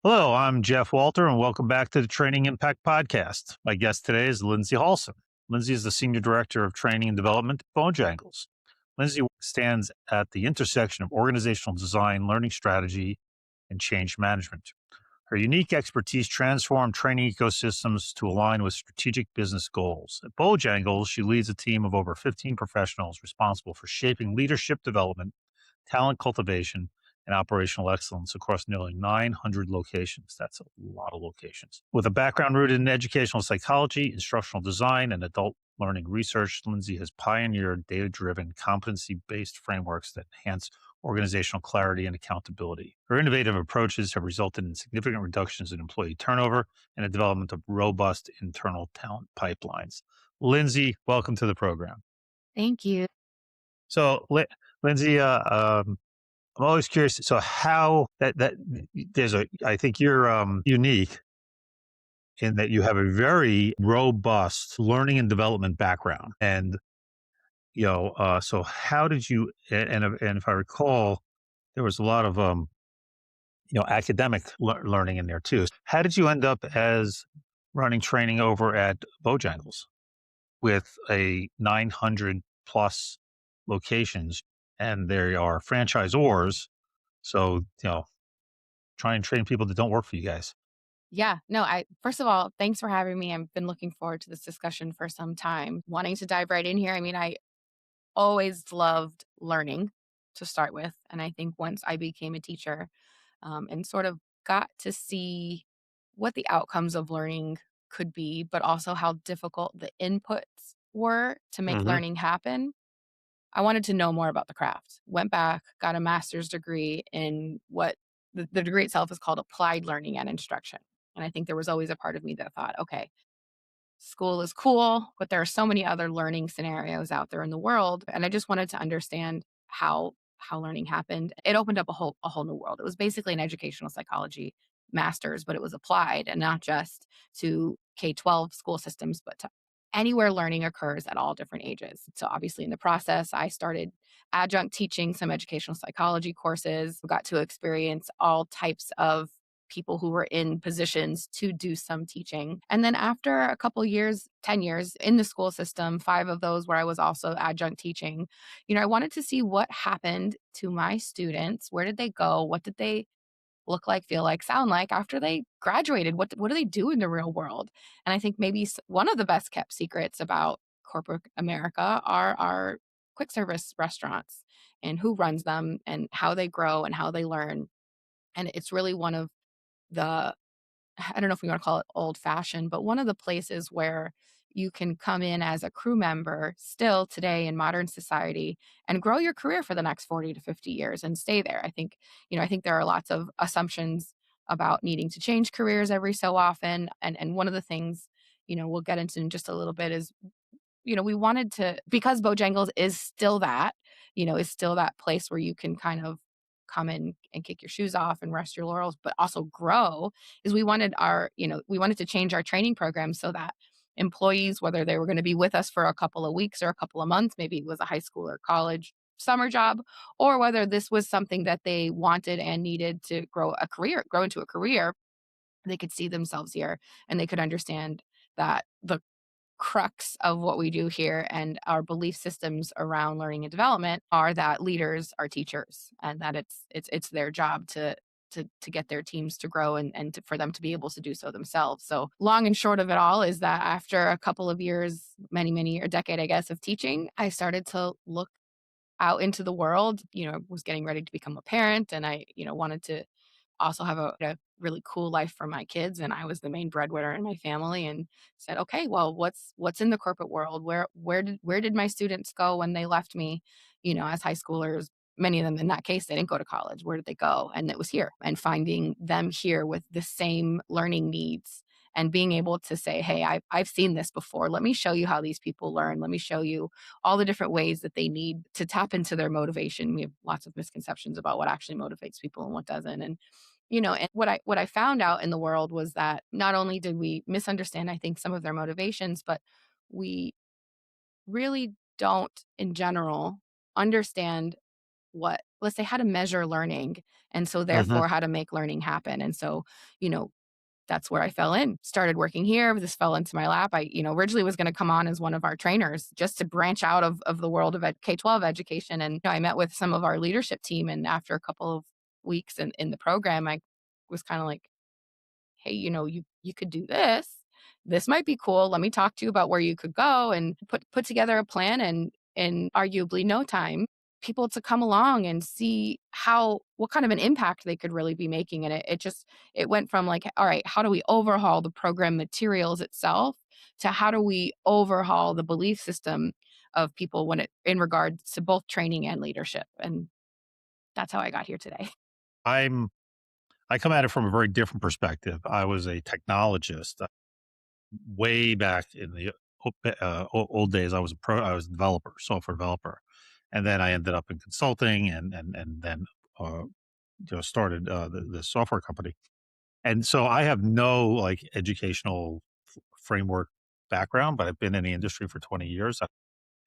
Hello, I'm Jeff Walter, and welcome back to the Training Impact Podcast. My guest today is Lindsey Halson. Lindsey is the Senior Director of Training and Development at Bojangles. Lindsey stands at the intersection of organizational design, learning strategy, and change management. Her unique expertise transformed training ecosystems to align with strategic business goals. At Bojangles, she leads a team of over 15 professionals responsible for shaping leadership development, talent cultivation, and operational excellence across nearly 900 locations. That's a lot of locations. With a background rooted in educational psychology, instructional design, and adult learning research, Lindsey has pioneered data driven, competency based frameworks that enhance organizational clarity and accountability. Her innovative approaches have resulted in significant reductions in employee turnover and the development of robust internal talent pipelines. Lindsey, welcome to the program. Thank you. So, Lindsey, I'm always curious. So, how that there's a, I think you're unique in that you have a very robust learning and development background, and so how did you? And if I recall, there was a lot of academic learning in there too. How did you end up as running training over at Bojangles with a 900 plus locations, and there are franchisors? So try and train people that don't work for you guys. Yeah, no, I first of all, thanks for having me. I've been looking forward to this discussion for some time. Wanting to dive right in here. I mean, I always loved learning to start with. And I think once I became a teacher and sort of got to see what the outcomes of learning could be, but also how difficult the inputs were to make Hmm. learning happen, I wanted to know more about the craft. Went back, got a master's degree in what the degree itself is called applied learning and instruction. And I think there was always a part of me that thought, okay, school is cool, but there are so many other learning scenarios out there in the world. And I just wanted to understand how learning happened. It opened up a whole new world. It was basically an educational psychology master's, but it was applied and not just to K-12 school systems, but to anywhere learning occurs at all different ages. So obviously in the process, I started adjunct teaching some educational psychology courses, got to experience all types of people who were in positions to do some teaching. And then after a couple years, 10 years in the school system, 5 of those where I was also adjunct teaching, I wanted to see what happened to my students. Where did they go? What did they look like, feel like, sound like after they graduated? What do they do in the real world? And I think maybe one of the best kept secrets about corporate America are our quick service restaurants and who runs them and how they grow and how they learn. And it's really one of the I don't know if we wanna call it old fashioned, but one of the places where you can come in as a crew member still today in modern society and grow your career for the next 40 to 50 years and stay there. I think there are lots of assumptions about needing to change careers every so often. And one of the things, we'll get into in just a little bit is we wanted to because Bojangles is still that place where you can kind of come in and kick your shoes off and rest your laurels, but also grow, is we wanted to change our training program so that employees, whether they were gonna be with us for a couple of weeks or a couple of months, maybe it was a high school or college summer job, or whether this was something that they wanted and needed to grow into a career, they could see themselves here and they could understand that the crux of what we do here and our belief systems around learning and development are that leaders are teachers and that it's their job to get their teams to grow and for them to be able to do so themselves. So long and short of it all is that after a couple of years, many a decade, I guess, of teaching, I started to look out into the world, was getting ready to become a parent and I, wanted to also have a really cool life for my kids, and I was the main breadwinner in my family and said, "Okay, well, what's in the corporate world? Where did my students go when they left me, as high schoolers?" Many of them in that case, they didn't go to college. Where did they go? And it was here. And finding them here with the same learning needs and being able to say, "Hey, I've seen this before. Let me show you how these people learn. Let me show you all the different ways that they need to tap into their motivation." We have lots of misconceptions about what actually motivates people and what doesn't. And what I found out in the world was that not only did we misunderstand, I think, some of their motivations, but we really don't, in general, understand what let's say, how to measure learning, and so Hmm. therefore how to make learning happen. And so, you know, that's where I fell in. Started working here. This fell into my lap. I, originally was going to come on as one of our trainers just to branch out of the world of K-12 education. And I met with some of our leadership team. And after a couple of weeks in the program, I was kind of like, hey, you could do this. This might be cool. Let me talk to you about where you could go, and put together a plan, and in arguably no time, people to come along and see what kind of an impact they could really be making. And it went from like, all right, how do we overhaul the program materials itself, to how do we overhaul the belief system of people in regards to both training and leadership. And that's how I got here today. I'm I come at it from a very different perspective. I was a technologist way back in the old days. I was a developer, software developer, and then I ended up in consulting, and then uh, started the software company. And so I have no like educational framework background, but I've been in the industry for 20 years.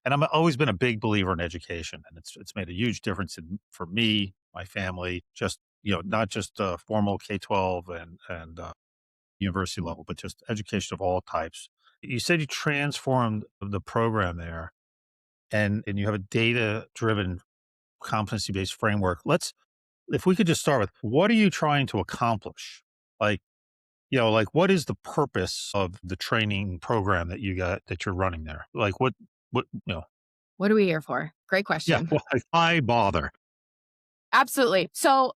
And I'm always been a big believer in education, and it's made a huge difference for me, my family, just not just formal K-12 and university level, but just education of all types. You said you transformed the program there, and you have a data driven competency based framework. If we could just start with, what are you trying to accomplish? Like, like what is the purpose of the training program that you're running there? Like what, What are we here for? Great yeah, question. why bother? Absolutely. So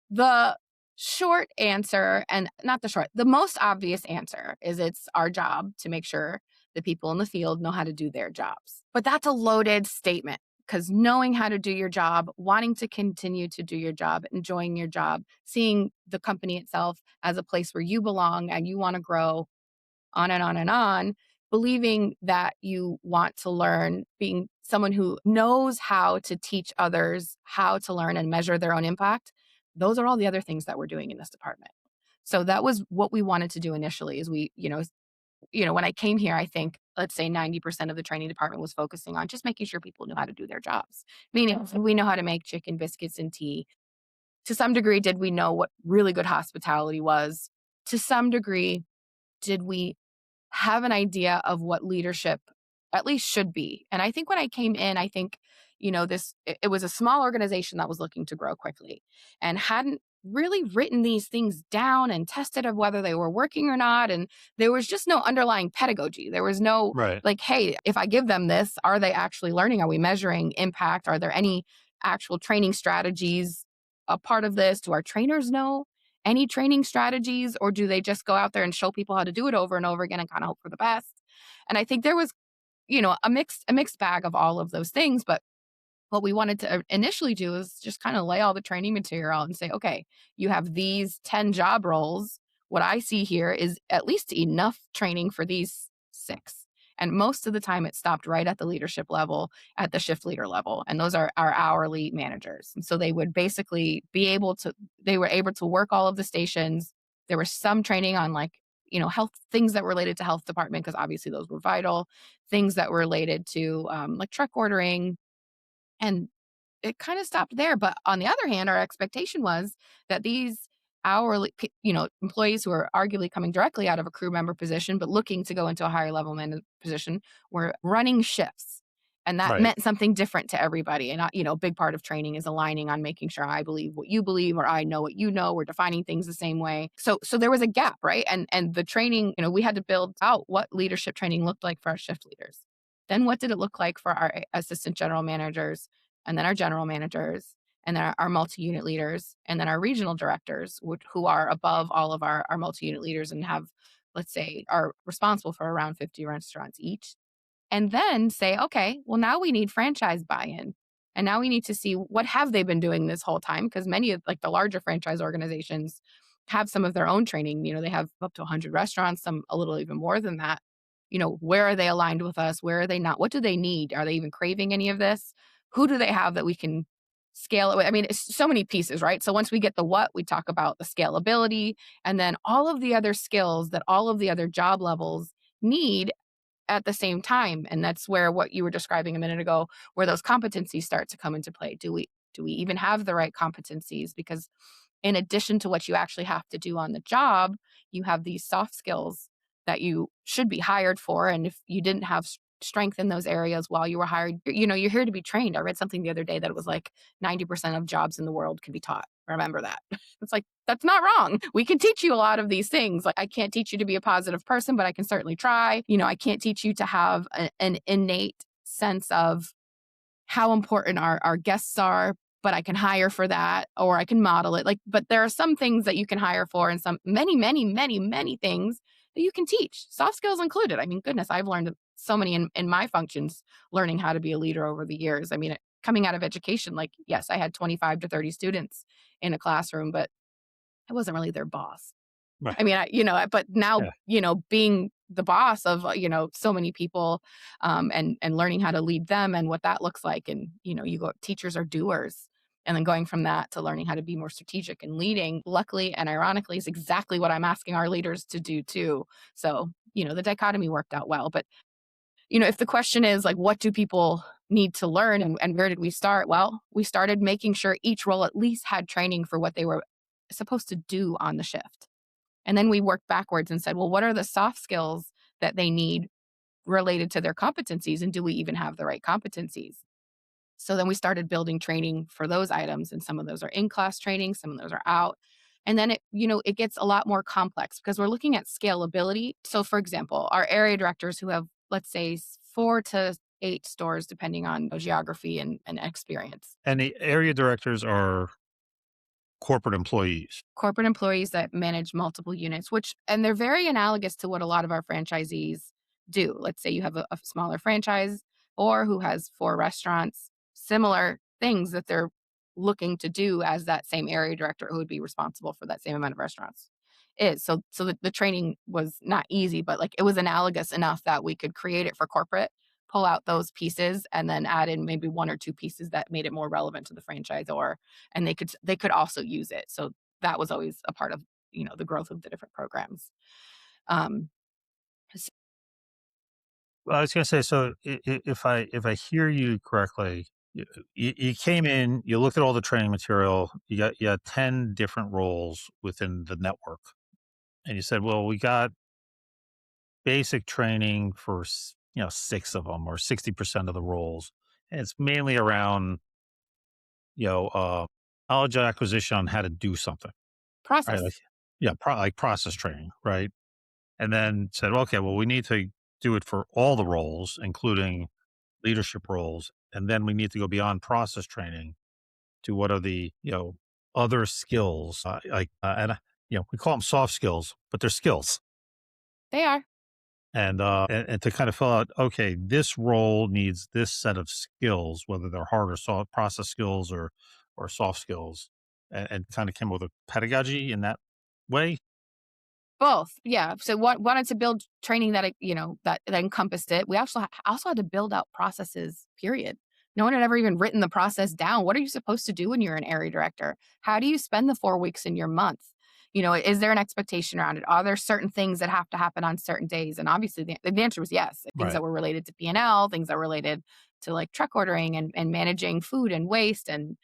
the short answer, and not the short, the most obvious answer is it's our job to make sure the people in the field know how to do their jobs. But that's a loaded statement, because knowing how to do your job, wanting to continue to do your job, enjoying your job, seeing the company itself as a place where you belong and you want to grow, on and on and on, believing that you want to learn, being someone who knows how to teach others how to learn and measure their own impact. Those are all the other things that we're doing in this department. So that was what we wanted to do initially. Is when I came here, I think, let's say 90% of the training department was focusing on just making sure people knew how to do their jobs. Meaning, we know how to make chicken biscuits and tea. To some degree, did we know what really good hospitality was? To some degree, did we have an idea of what leadership at least should be? And I think when I came in, I think, it was a small organization that was looking to grow quickly and hadn't really written these things down and tested of whether they were working or not. And there was just no underlying pedagogy. There was no Right. like, hey, if I give them this, are they actually learning? Are we measuring impact? Are there any actual training strategies a part of this? Do our trainers know any training strategies, or do they just go out there and show people how to do it over and over again and kind of hope for the best? And I think there was, a mixed bag of all of those things. But what we wanted to initially do is just kind of lay all the training material out and say, okay, you have these 10 job roles. What I see here is at least enough training for these six. And most of the time, it stopped right at the leadership level, at the shift leader level. And those are our hourly managers. And so they would basically they were able to work all of the stations. There was some training on like, health things that related to health department, because obviously those were vital, things that were related to like truck ordering, and it kind of stopped there. But on the other hand, our expectation was that these employees who are arguably coming directly out of a crew member position, but looking to go into a higher level position, were running shifts. And that Right. meant something different to everybody. And, a big part of training is aligning on making sure I believe what you believe, or I know what you know. We're defining things the same way. So there was a gap, right? And the training, we had to build out what leadership training looked like for our shift leaders. Then what did it look like for our assistant general managers, and then our general managers, and then our multi-unit leaders, and then our regional directors, who are above all of our multi-unit leaders and have, let's say, are responsible for around 50 restaurants each. And then say, okay, well, now we need franchise buy-in. And now we need to see what have they been doing this whole time, because many of like the larger franchise organizations have some of their own training. They have up to 100 restaurants, some a little even more than that. Where are they aligned with us? Where are they not? What do they need? Are they even craving any of this? Who do they have that we can scale it with? I mean, it's so many pieces, right? So once we get the what, we talk about the scalability, and then all of the other skills that all of the other job levels need at the same time. And that's where what you were describing a minute ago, where those competencies start to come into play. Do we even have the right competencies? Because in addition to what you actually have to do on the job, you have these soft skills that you should be hired for. And if you didn't have strength in those areas while you were hired, you're here to be trained. I read something the other day that it was like 90% of jobs in the world can be taught. Remember that. It's like, that's not wrong. We can teach you a lot of these things. Like, I can't teach you to be a positive person, but I can certainly try. I can't teach you to have an innate sense of how important our guests are, but I can hire for that or I can model it. Like, but there are some things that you can hire for and some many things that you can teach, soft skills included. I mean, goodness, I've learned so many in my functions, learning how to be a leader over the years. I mean, coming out of education, like, yes, I had 25 to 30 students in a classroom, but I wasn't really their boss. Right. I mean, but now, Yeah. being the boss of, so many people, and learning how to lead them and what that looks like. And, teachers are doers. And then going from that to learning how to be more strategic and leading, luckily and ironically, is exactly what I'm asking our leaders to do too. So, the dichotomy worked out well. But, if the question is like, what do people need to learn and where did we start? Well, we started making sure each role at least had training for what they were supposed to do on the shift. And then we worked backwards and said, well, what are the soft skills that they need related to their competencies? And do we even have the right competencies? So then we started building training for those items. And some of those are in class training, some of those are out. And then it gets a lot more complex because we're looking at scalability. So for example, our area directors who have, let's say, 4 to 8 stores, depending on geography and experience. And the area directors are corporate employees. Corporate employees that manage multiple units, and they're very analogous to what a lot of our franchisees do. Let's say you have a smaller franchise or who has 4 restaurants, similar things that they're looking to do as that same area director who would be responsible for that same amount of restaurants is. So the training was not easy, but like it was analogous enough that we could create it for corporate, pull out those pieces, and then add in maybe 1 or 2 pieces that made it more relevant to the franchisor, and they could also use it. So that was always a part of, the growth of the different programs. Um, s- Well, I was gonna say, so if I hear you correctly, you came in, you looked at all the training material, you got 10 different roles within the network, and you said, well, we got basic training for 6 of them or 60% of the roles, and it's mainly around you know uh, knowledge acquisition on how to do something, right? Like, Process. yeah, like process training, right? And then said, well, okay, well, we need to do it for all the roles, including leadership roles, and then we need to go beyond process training to what are the other skills, we call them soft skills, but they're skills, They are. and to kind of fill out, okay, this role needs this set of skills, whether they're hard or soft process skills or soft skills, and kind of came up with a pedagogy in that way. Both, yeah. So wanted to build training that, that encompassed it. We also had to build out processes, period. No one had ever even written the process down. What are you supposed to do when you're an area director? How do you spend the 4 weeks in your month? Is there an expectation around it? Are there certain things that have to happen on certain days? And obviously the answer was yes. Things Right. that were related to P&L, things that were related to like truck ordering and managing food and waste and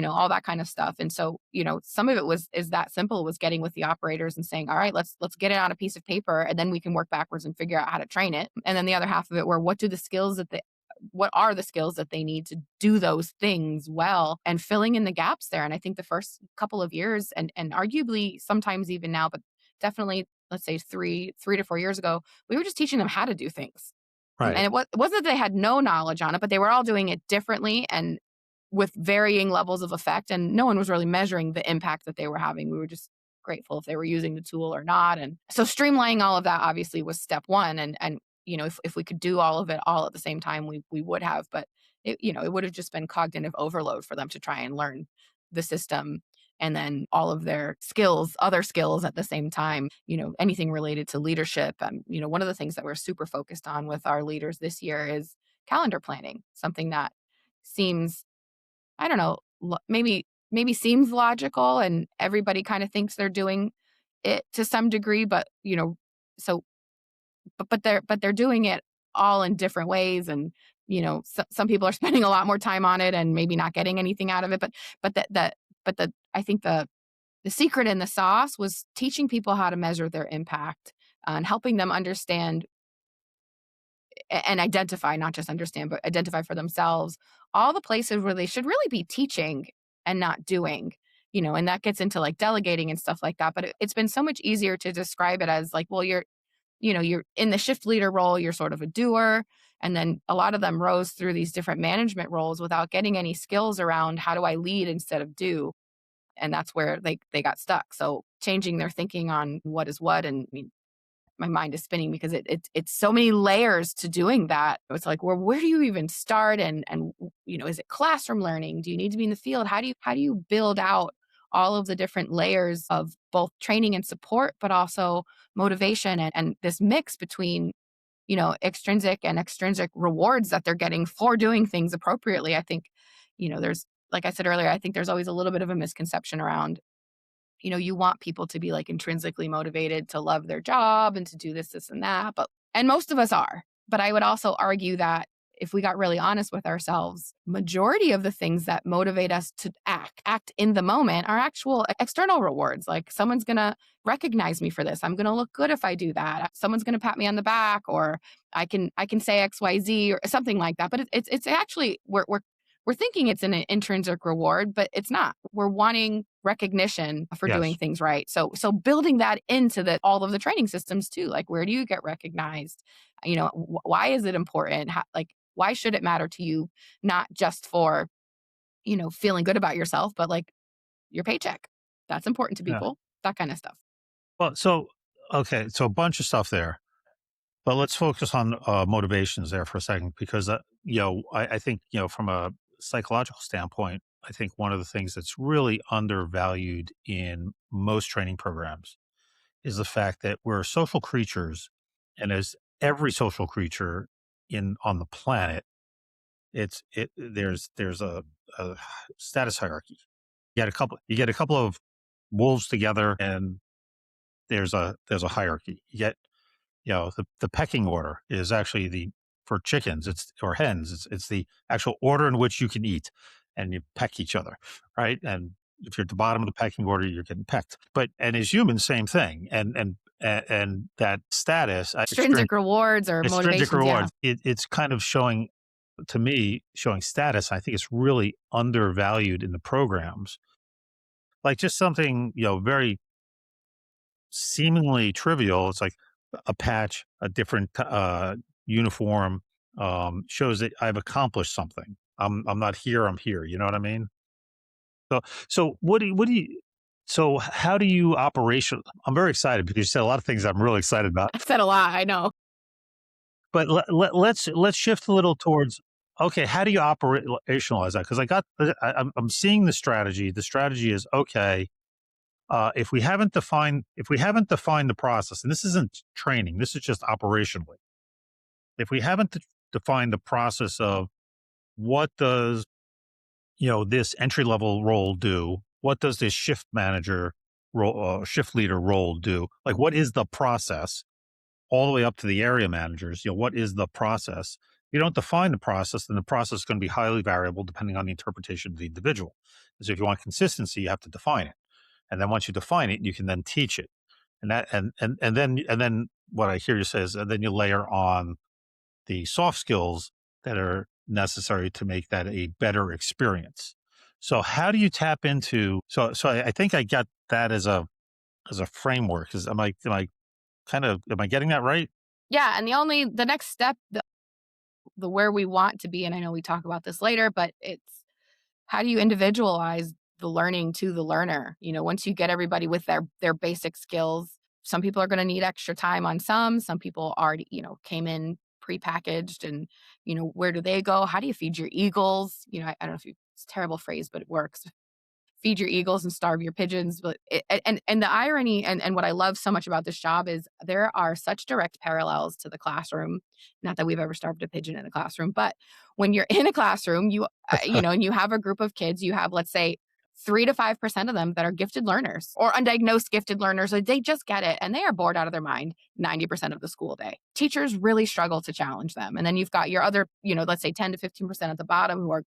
all that kind of stuff. And so, some of it is that simple, was getting with the operators and saying, all right, let's get it on a piece of paper and then we can work backwards and figure out how to train it. And then the other half of it were, what are the skills that they need to do those things well, and filling in the gaps there. And I think the first couple of years, and arguably sometimes even now, but definitely let's say 3 to 4 years ago, we were just teaching them how to do things. And Right. it wasn't that they had no knowledge on it, but they were all doing it differently and with varying levels of effect. And no one was really measuring the impact that they were having. We were just grateful if they were using the tool or not. And so streamlining all of that obviously was step one. And if we could do all of it all at the same time, we would have. But it would have just been cognitive overload for them to try and learn the system and then all of their skills, other skills at the same time, anything related to leadership. One of the things that we're super focused on with our leaders this year is calendar planning, something that seems, I don't know, maybe seems logical and everybody kind of thinks they're doing it to some degree, but so but they're doing it all in different ways, and some people are spending a lot more time on it and maybe not getting anything out of it. But I think the secret in the sauce was teaching people how to measure their impact and helping them understand and identify, not just understand, but identify for themselves all the places where they should really be teaching and not doing. And that gets into like delegating and stuff like that. But it's been so much easier to describe it as like, well, you're in the shift leader role, you're sort of a doer. And then a lot of them rose through these different management roles without getting any skills around how do I lead instead of do. And that's where they got stuck. So changing their thinking on what is what, and I mean, my mind is spinning because it's so many layers to doing that. It's like, well, where do you even start? And is it classroom learning? Do you need to be in the field? How do you build out all of the different layers of both training and support, but also motivation and this mix between, extrinsic and extrinsic rewards that they're getting for doing things appropriately. I think, there's, like I said earlier, I think there's always a little bit of a misconception around, you want people to be like intrinsically motivated to love their job and to do this, and that. And most of us are. But I would also argue that if we got really honest with ourselves, majority of the things that motivate us to act in the moment are actual external rewards. Like someone's going to recognize me for this. I'm going to look good if I do that. Someone's going to pat me on the back, or I can say XYZ or something like that. But it's actually we're thinking it's an intrinsic reward, but it's not. We're wanting recognition for doing Yes. things right. So building that into all of the training systems too. Like, where do you get recognized? Why is it important? Why should it matter to you? Not just for, feeling good about yourself, but like your paycheck. That's important to Yeah. people. That kind of stuff. Well, okay, so a bunch of stuff there, but let's focus on motivations there for a second because I think from a psychological standpoint, I think one of the things that's really undervalued in most training programs is the fact that we're social creatures, and as every social creature in on the planet, there's a status hierarchy. You get a couple of wolves together, and there's a hierarchy. You get the pecking order is actually the for chickens, it's or hens, it's the actual order in which you can eat, and you peck each other, right? And if you're at the bottom of the pecking order, you're getting pecked. But and as humans, same thing. And that status, Extrinsic rewards or extrinsic motivations. Yeah. rewards, it's kind of showing to me showing status. I think it's really undervalued in the programs. Like just something very seemingly trivial. It's like a patch, a different uniform, shows that I've accomplished something. I'm not here. I'm here. You know what I mean? So what do you? So how do you operation? I'm very excited because you said a lot of things I'm really excited about. I've said a lot. I know. But let's shift a little towards okay. How do you operationalize that? Because I'm seeing the strategy. The strategy is okay. If we haven't defined the process, and this isn't training, this is just operationally. If we haven't defined the process of what does this entry level role do, what does this shift manager role, shift leader role do? Like, what is the process all the way up to the area managers? What is the process? If you don't define the process, then the process is going to be highly variable depending on the interpretation of the individual. So if you want consistency, you have to define it. And then once you define it, you can then teach it. And then what I hear you say is, and then you layer on the soft skills that are necessary to make that a better experience. So how do you tap into? So I think I got that as a framework. Am I getting that right? Yeah. And the next step, the where we want to be, and I know we talk about this later, but it's how do you individualize the learning to the learner? Once you get everybody with their basic skills, some people are going to need extra time on some people already, came in prepackaged, and where do they go? How do you feed your eagles? I don't know if it's a terrible phrase, but it works. Feed your eagles and starve your pigeons. But and the irony and what I love so much about this job is there are such direct parallels to the classroom. Not that we've ever starved a pigeon in a classroom, but when you're in a classroom, and you have a group of kids, you have, let's say, 3 to 5% of them that are gifted learners or undiagnosed gifted learners, or they just get it and they are bored out of their mind 90% of the school day. Teachers really struggle to challenge them. And then you've got your other, let's say 10 to 15% at the bottom who are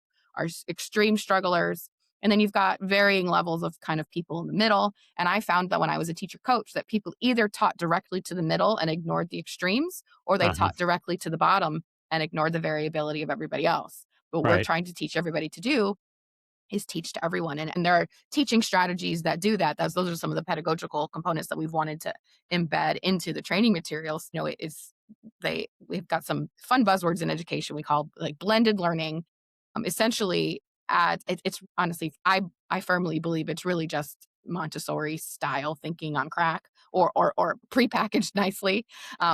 extreme strugglers. And then you've got varying levels of kind of people in the middle. And I found that when I was a teacher coach, that people either taught directly to the middle and ignored the extremes, or they Uh-huh. taught directly to the bottom and ignored the variability of everybody else. What we're Right. trying to teach everybody to do is teach to everyone. And there are teaching strategies that do that. Those are some of the pedagogical components that we've wanted to embed into the training materials. We've got some fun buzzwords in education we call like blended learning. Essentially, it's honestly, I firmly believe it's really just Montessori style thinking on crack, or prepackaged nicely,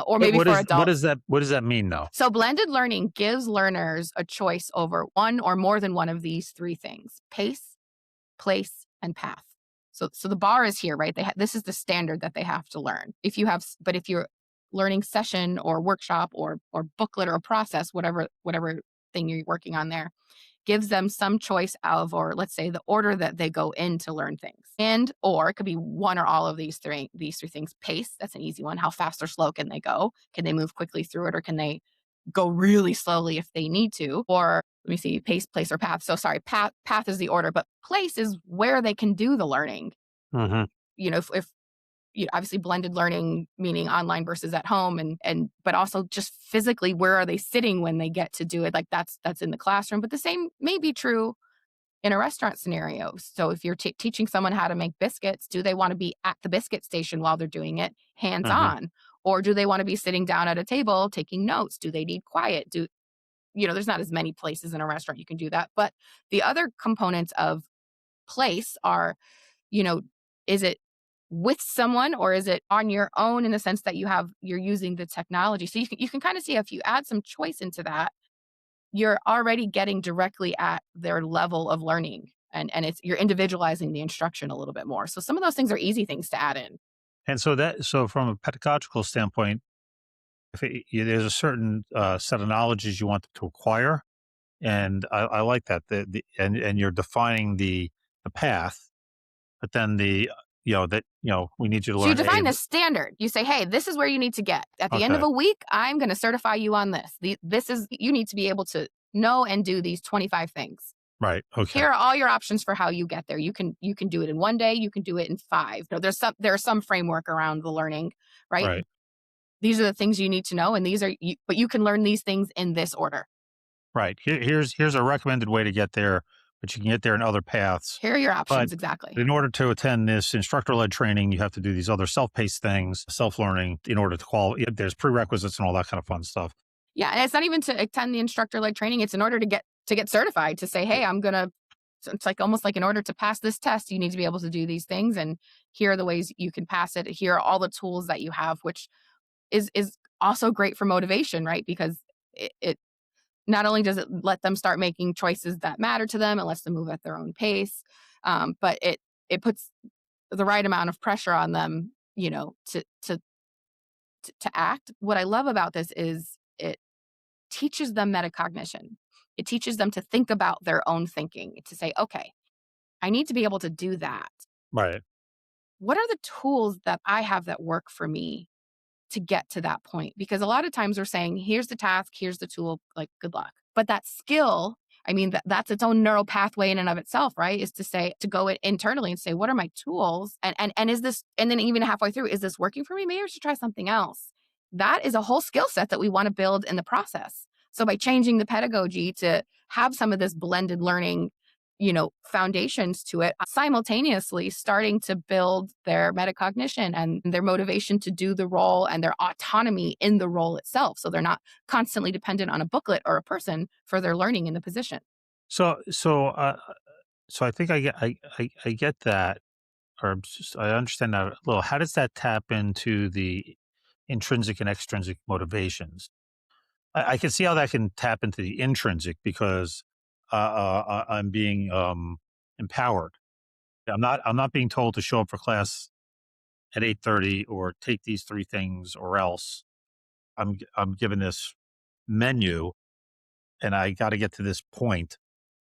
or maybe for adults. What does that mean though? So blended learning gives learners a choice over one or more than one of these three things: pace, place, and path. So the bar is here, right? This is the standard that they have to learn. If you're learning session or workshop or booklet or process, whatever thing you're working on there, gives them some choice of, or let's say the order that they go in to learn things. And or it could be one or all of these three things. Pace, that's an easy one. How fast or slow can they go? Can they move quickly through it, or can they go really slowly if they need to? Or let me see, pace, place, or path. So sorry, path is the order, but place is where they can do the learning. Uh-huh. If obviously blended learning, meaning online versus at home, and but also just physically, where are they sitting when they get to do it? Like that's in the classroom, but the same may be true in a restaurant scenario. So if you're teaching someone how to make biscuits, do they want to be at the biscuit station while they're doing it, hands Uh-huh. on? Or do they want to be sitting down at a table taking notes? Do they need quiet? There's not as many places in a restaurant you can do that. But the other components of place are, you know, is it with someone or is it on your own, in the sense that you're using the technology? So you can kind of see, if you add some choice into that, you're already getting directly at their level of learning, and you're individualizing the instruction a little bit more. So some of those things are easy things to add in. And so from a pedagogical standpoint, there's a certain set of knowledges you want them to acquire, and I like that. And you're defining the path, but then we need you to So you learn A. define the standard. You say, hey, this is where you need to get. At the end of Okay. a week, I'm going to certify you on this. You need to be able to know and do these 25 things. Right. Okay. Here are all your options for how you get there. You can do it in one day. You can do it in five. There's some framework around the learning, right? Right. These are the things you need to know, and but you can learn these things in this order. Right. Here's a recommended way to get there, but you can get there in other paths. Here are your But options, exactly. in order to attend this instructor-led training, you have to do these other self-paced things, self-learning, in order to qualify. There's prerequisites and all that kind of fun stuff. Yeah, and it's not even to attend the instructor-led training. It's in order to get certified, to say, hey, so it's like almost like, in order to pass this test, you need to be able to do these things, and here are the ways you can pass it. Here are all the tools that you have, which is also great for motivation, right? Because it not only does it let them start making choices that matter to them, it lets them move at their own pace, but it puts the right amount of pressure on them, to act. What I love about this is it teaches them metacognition. It teaches them to think about their own thinking, to say, okay, I need to be able to do that. Right. What are the tools that I have that work for me to get to that point? Because a lot of times we're saying, here's the task, here's the tool, like, good luck. But that skill, I mean, that's its own neural pathway in and of itself, right? Is to say, to go internally and say, what are my tools? And is this, and then even halfway through, is this working for me? Maybe I should try something else. That is a whole skill set that we want to build in the process. So by changing the pedagogy to have some of this blended learning, foundations to it, simultaneously starting to build their metacognition and their motivation to do the role and their autonomy in the role itself. So they're not constantly dependent on a booklet or a person for their learning in the position. So so uh, so I think I get that, or I understand that a little. How does that tap into the intrinsic and extrinsic motivations? I can see how that can tap into the intrinsic because I'm being empowered. I'm not being told to show up for class at 8:30 or take these three things or else. I'm given this menu and I got to get to this point,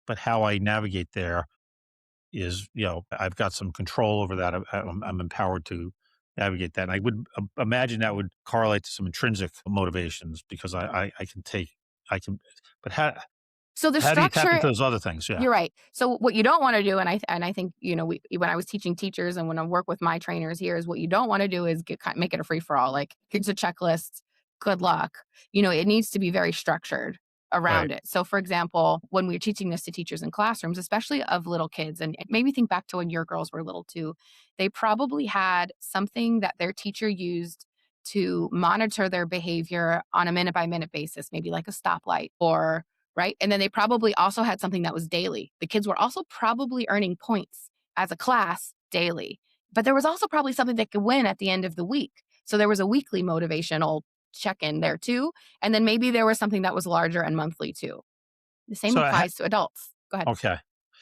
but how I navigate there is, I've got some control over that. I'm empowered to navigate that. And I would imagine that would correlate to some intrinsic motivations because I can take, I can, but So the how do you tap structure into those other things? Yeah. You're right. So what you don't wanna do, and I think, when I was teaching teachers and when I work with my trainers here is what you don't wanna do is make it a free for all. Like, here's a checklist, good luck. It needs to be very structured Right. around it. So, for example, when we're teaching this to teachers in classrooms, especially of little kids, and maybe think back to when your girls were little too, they probably had something that their teacher used to monitor their behavior on a minute by minute basis, maybe like a stoplight or right? And then they probably also had something that was daily. The kids were also probably earning points as a class daily, but there was also probably something they could win at the end of the week. So there was a weekly motivational check in there too. And then maybe there was something that was larger and monthly too. The same So, applies to adults. Go ahead. okay.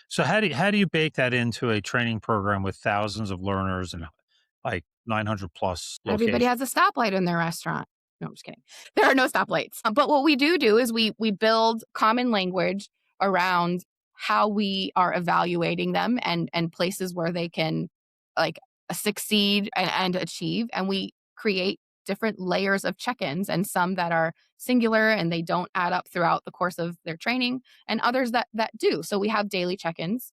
So how do you bake that into a training program with thousands of learners and like 900 plus Everybody locations? has a stoplight in their restaurant. No, I'm just kidding. There are no stoplights. But what we do is we build common language around how we are evaluating them and places where they can like succeed and achieve. And we create different layers of check-ins and some that are singular and they don't add up throughout the course of their training and others that do. So we have daily check-ins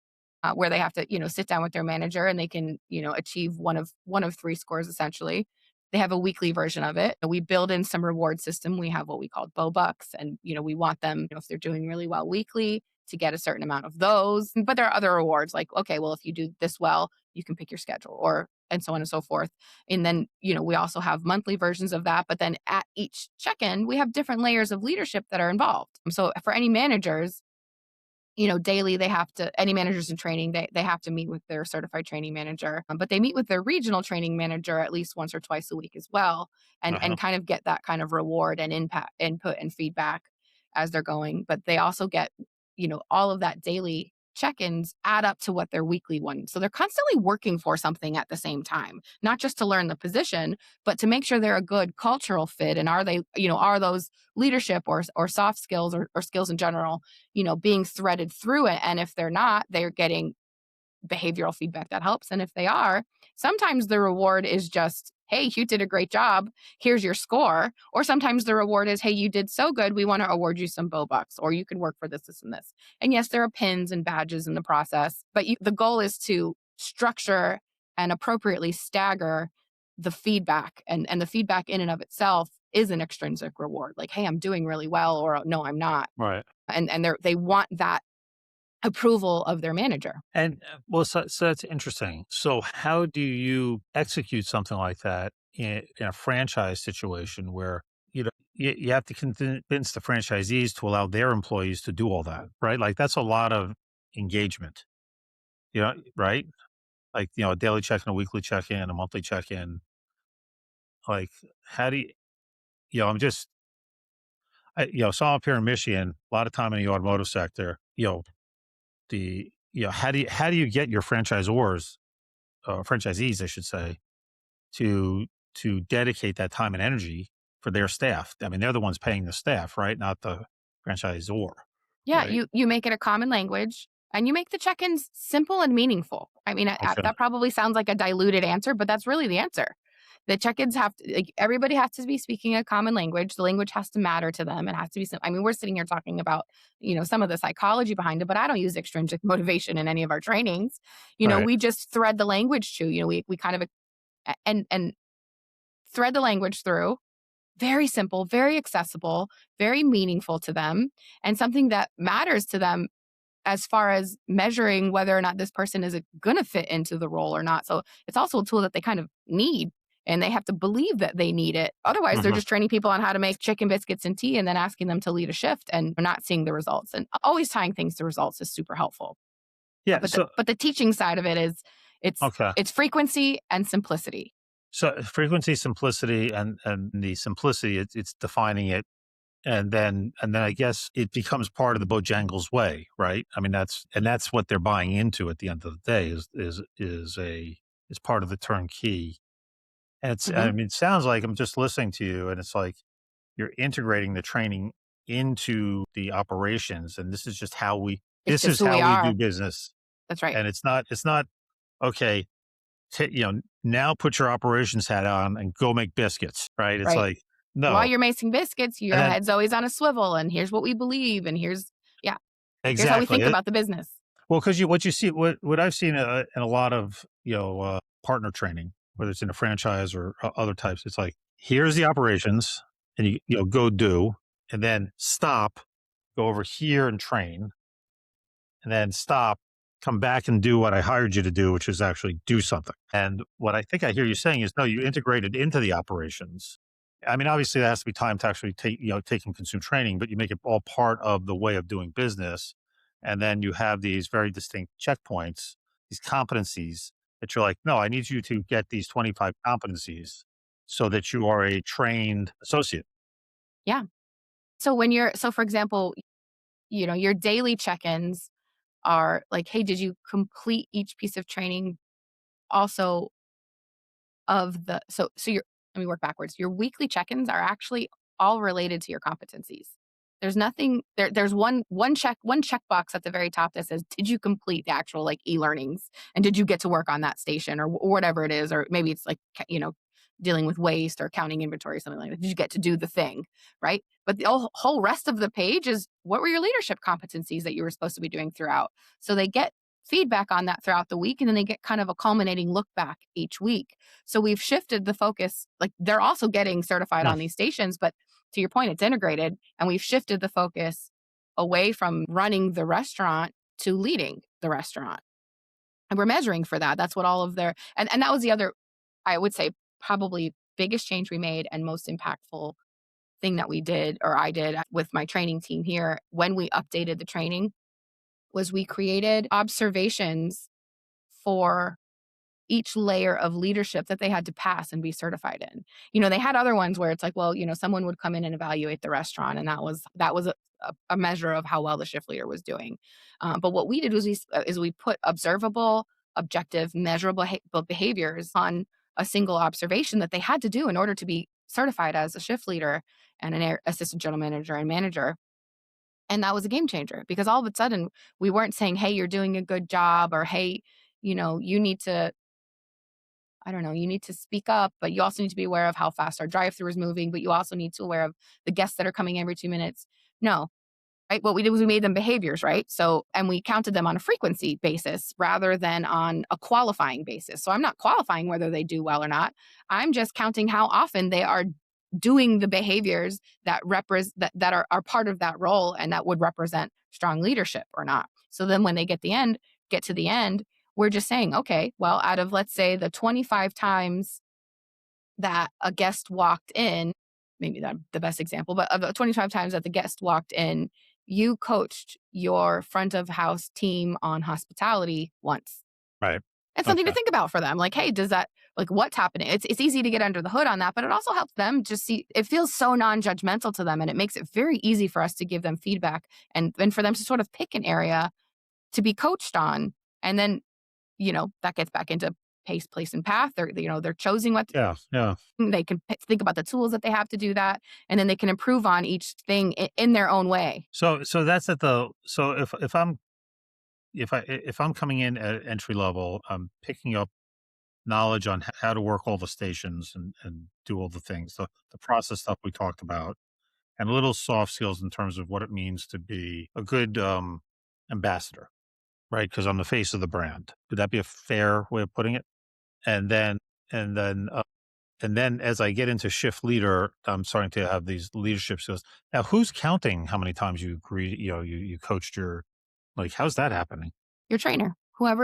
where they have to sit down with their manager and they can achieve one of three scores essentially. They have a weekly version of it. We build in some reward system. We have what we call Bo Bucks, and we want them, if they're doing really well weekly, to get a certain amount of those. But there are other rewards, like okay, well, if you do this well, you can pick your schedule, or and so on and so forth. And then we also have monthly versions of that. But then at each check-in, we have different layers of leadership that are involved. So for any managers, daily they have to any managers in training, they have to meet with their certified training manager, but they meet with their regional training manager at least once or twice a week as well, and Uh-huh. kind of get that kind of reward and impact input and feedback as they're going. But they also get, all of that daily check-ins add up to what their weekly one. So they're constantly working for something at the same time, not just to learn the position, but to make sure they're a good cultural fit. And are they, are those leadership or soft skills or skills in general being threaded through it. And if they're not, they're getting behavioral feedback that helps. And if they are, sometimes the reward is just, hey, you did a great job. Here's your score. Or sometimes the reward is, hey, you did so good. We want to award you some Bo Bucks, or you can work for this, this, and this. And yes, there are pins and badges in the process, but the goal is to structure and appropriately stagger the feedback. And the feedback in and of itself is an extrinsic reward. Like, hey, I'm doing really well, or no, I'm not. Right. And they want that approval of their manager. And well, so that's interesting. So how do you execute something like that in a franchise situation where you have to convince the franchisees to allow their employees to do all that, right? Like that's a lot of engagement, right? Like a daily check-in, a weekly check-in, a monthly check-in. Like how do I'm just so I'm up here in Michigan, a lot of time in the automotive sector. How do you get your franchisees, I should say, to dedicate that time and energy for their staff? I mean, they're the ones paying the staff, right? Not the franchisor, Yeah, right? you make it a common language and you make the check-ins simple and meaningful. I mean, Okay. that probably sounds like a diluted answer, but that's really the answer. The check-ins have to, like, everybody has to be speaking a common language. The language has to matter to them. It has to be I mean, we're sitting here talking about, some of the psychology behind it, but I don't use extrinsic motivation in any of our trainings. Right. We just thread the language to, we kind of and thread the language through. Very simple, very accessible, very meaningful to them, and something that matters to them as far as measuring whether or not this person is going to fit into the role or not. So it's also a tool that they kind of need, and they have to believe that they need it. Otherwise, they're Mhm. just training people on how to make chicken biscuits and tea and then asking them to lead a shift and not seeing the results. And always tying things to results is super helpful. Yeah. But the teaching side of it is it's Okay. it's frequency and simplicity. So frequency, simplicity, and the simplicity, it's defining it, and then I guess it becomes part of the Bojangles way, right? I mean, that's what they're buying into at the end of the day is part of the turnkey. And I Mhm. mean, it sounds like I'm just listening to you, and it's like you're integrating the training into the operations, and this is just how we It's this just is who we how we do are. business. That's right. And it's not okay. Now put your operations hat on and go make biscuits, right? It's Right. like, While no. you're making biscuits, And your then head's always on a swivel, and here's what we believe, and yeah, here's how we exactly. think about the business. Well, because what you see, what I've seen in a lot of partner training, whether it's in a franchise or other types, it's like here's the operations, and you go do, and then stop, go over here and train, and then stop, come back and do what I hired you to do, which is actually do something. And what I think I hear you saying is, no, you integrate it into the operations. I mean, obviously, there has to be time to actually take and consume training, but you make it all part of the way of doing business. And then you have these very distinct checkpoints, these competencies that you're like, no, I need you to get these 25 competencies so that you are a trained associate. Yeah. So for example, your daily check-ins are like, hey, did you complete each piece of training? Also, of the so your let me work backwards. Your weekly check-ins are actually all related to your competencies. There's nothing there's one checkbox at the very top that says, "Did you complete the actual, like, e-learnings, and did you get to work on that station?" Or whatever it is, or maybe it's like, dealing with waste or counting inventory or something like that. Did you get to do the thing, right? But the whole rest of the page is, what were your leadership competencies that you were supposed to be doing throughout? So they get feedback on that throughout the week, and then they get kind of a culminating look back each week. So we've shifted the focus. Like, they're also getting certified Yeah. on these stations, but to your point, it's integrated, and we've shifted the focus away from running the restaurant to leading the restaurant. And we're measuring for that. That's what all of their and that was the other, I would say, probably biggest change we made and most impactful thing that we did, or I did with my training team here when we updated the training, was we created observations for each layer of leadership that they had to pass and be certified in. They had other ones where it's like, well, someone would come in and evaluate the restaurant, and that was a measure of how well the shift leader was doing. But what we did was we put observable, objective, measurable behaviors on a single observation that they had to do in order to be certified as a shift leader and an assistant general manager and manager. And that was a game changer, because all of a sudden we weren't saying, hey, you're doing a good job, or hey, you need to, I don't know, you need to speak up, but you also need to be aware of how fast our drive-through is moving, but you also need to aware of the guests that are coming every 2 minutes. No, right? What we did was we made them behaviors, right? So, and we counted them on a frequency basis rather than on a qualifying basis. So I'm not qualifying whether they do well or not. I'm just counting how often they are doing the behaviors that are part of that role and that would represent strong leadership or not. So then when they get to the end, we're just saying, okay, well, out of, let's say, the 25 times that a guest walked in, maybe not the best example, but of the 25 times that the guest walked in, you coached your front of house team on hospitality once. Right. It's something to Okay. think about for them. Like, hey, does that, like, what's happening? It's easy to get under the hood on that, but it also helps them just see, it feels so non-judgmental to them, and it makes it very easy for us to give them feedback, and for them to sort of pick an area to be coached on. And then, that gets back into pace, place, and path. They're choosing what Yeah. Yeah. they can think about the tools that they have to do that, and then they can improve on each thing in their own way. So that's at the so if I'm coming in at entry level, I'm picking up knowledge on how to work all the stations and do all the things, the process stuff we talked about, and a little soft skills in terms of what it means to be a good ambassador, right? Because I'm the face of the brand. Would that be a fair way of putting it? And then and then and then as I get into shift leader, I'm starting to have these leadership skills. Now, who's counting how many times you agree? You coached your, like, how's that happening? Your trainer, Okay.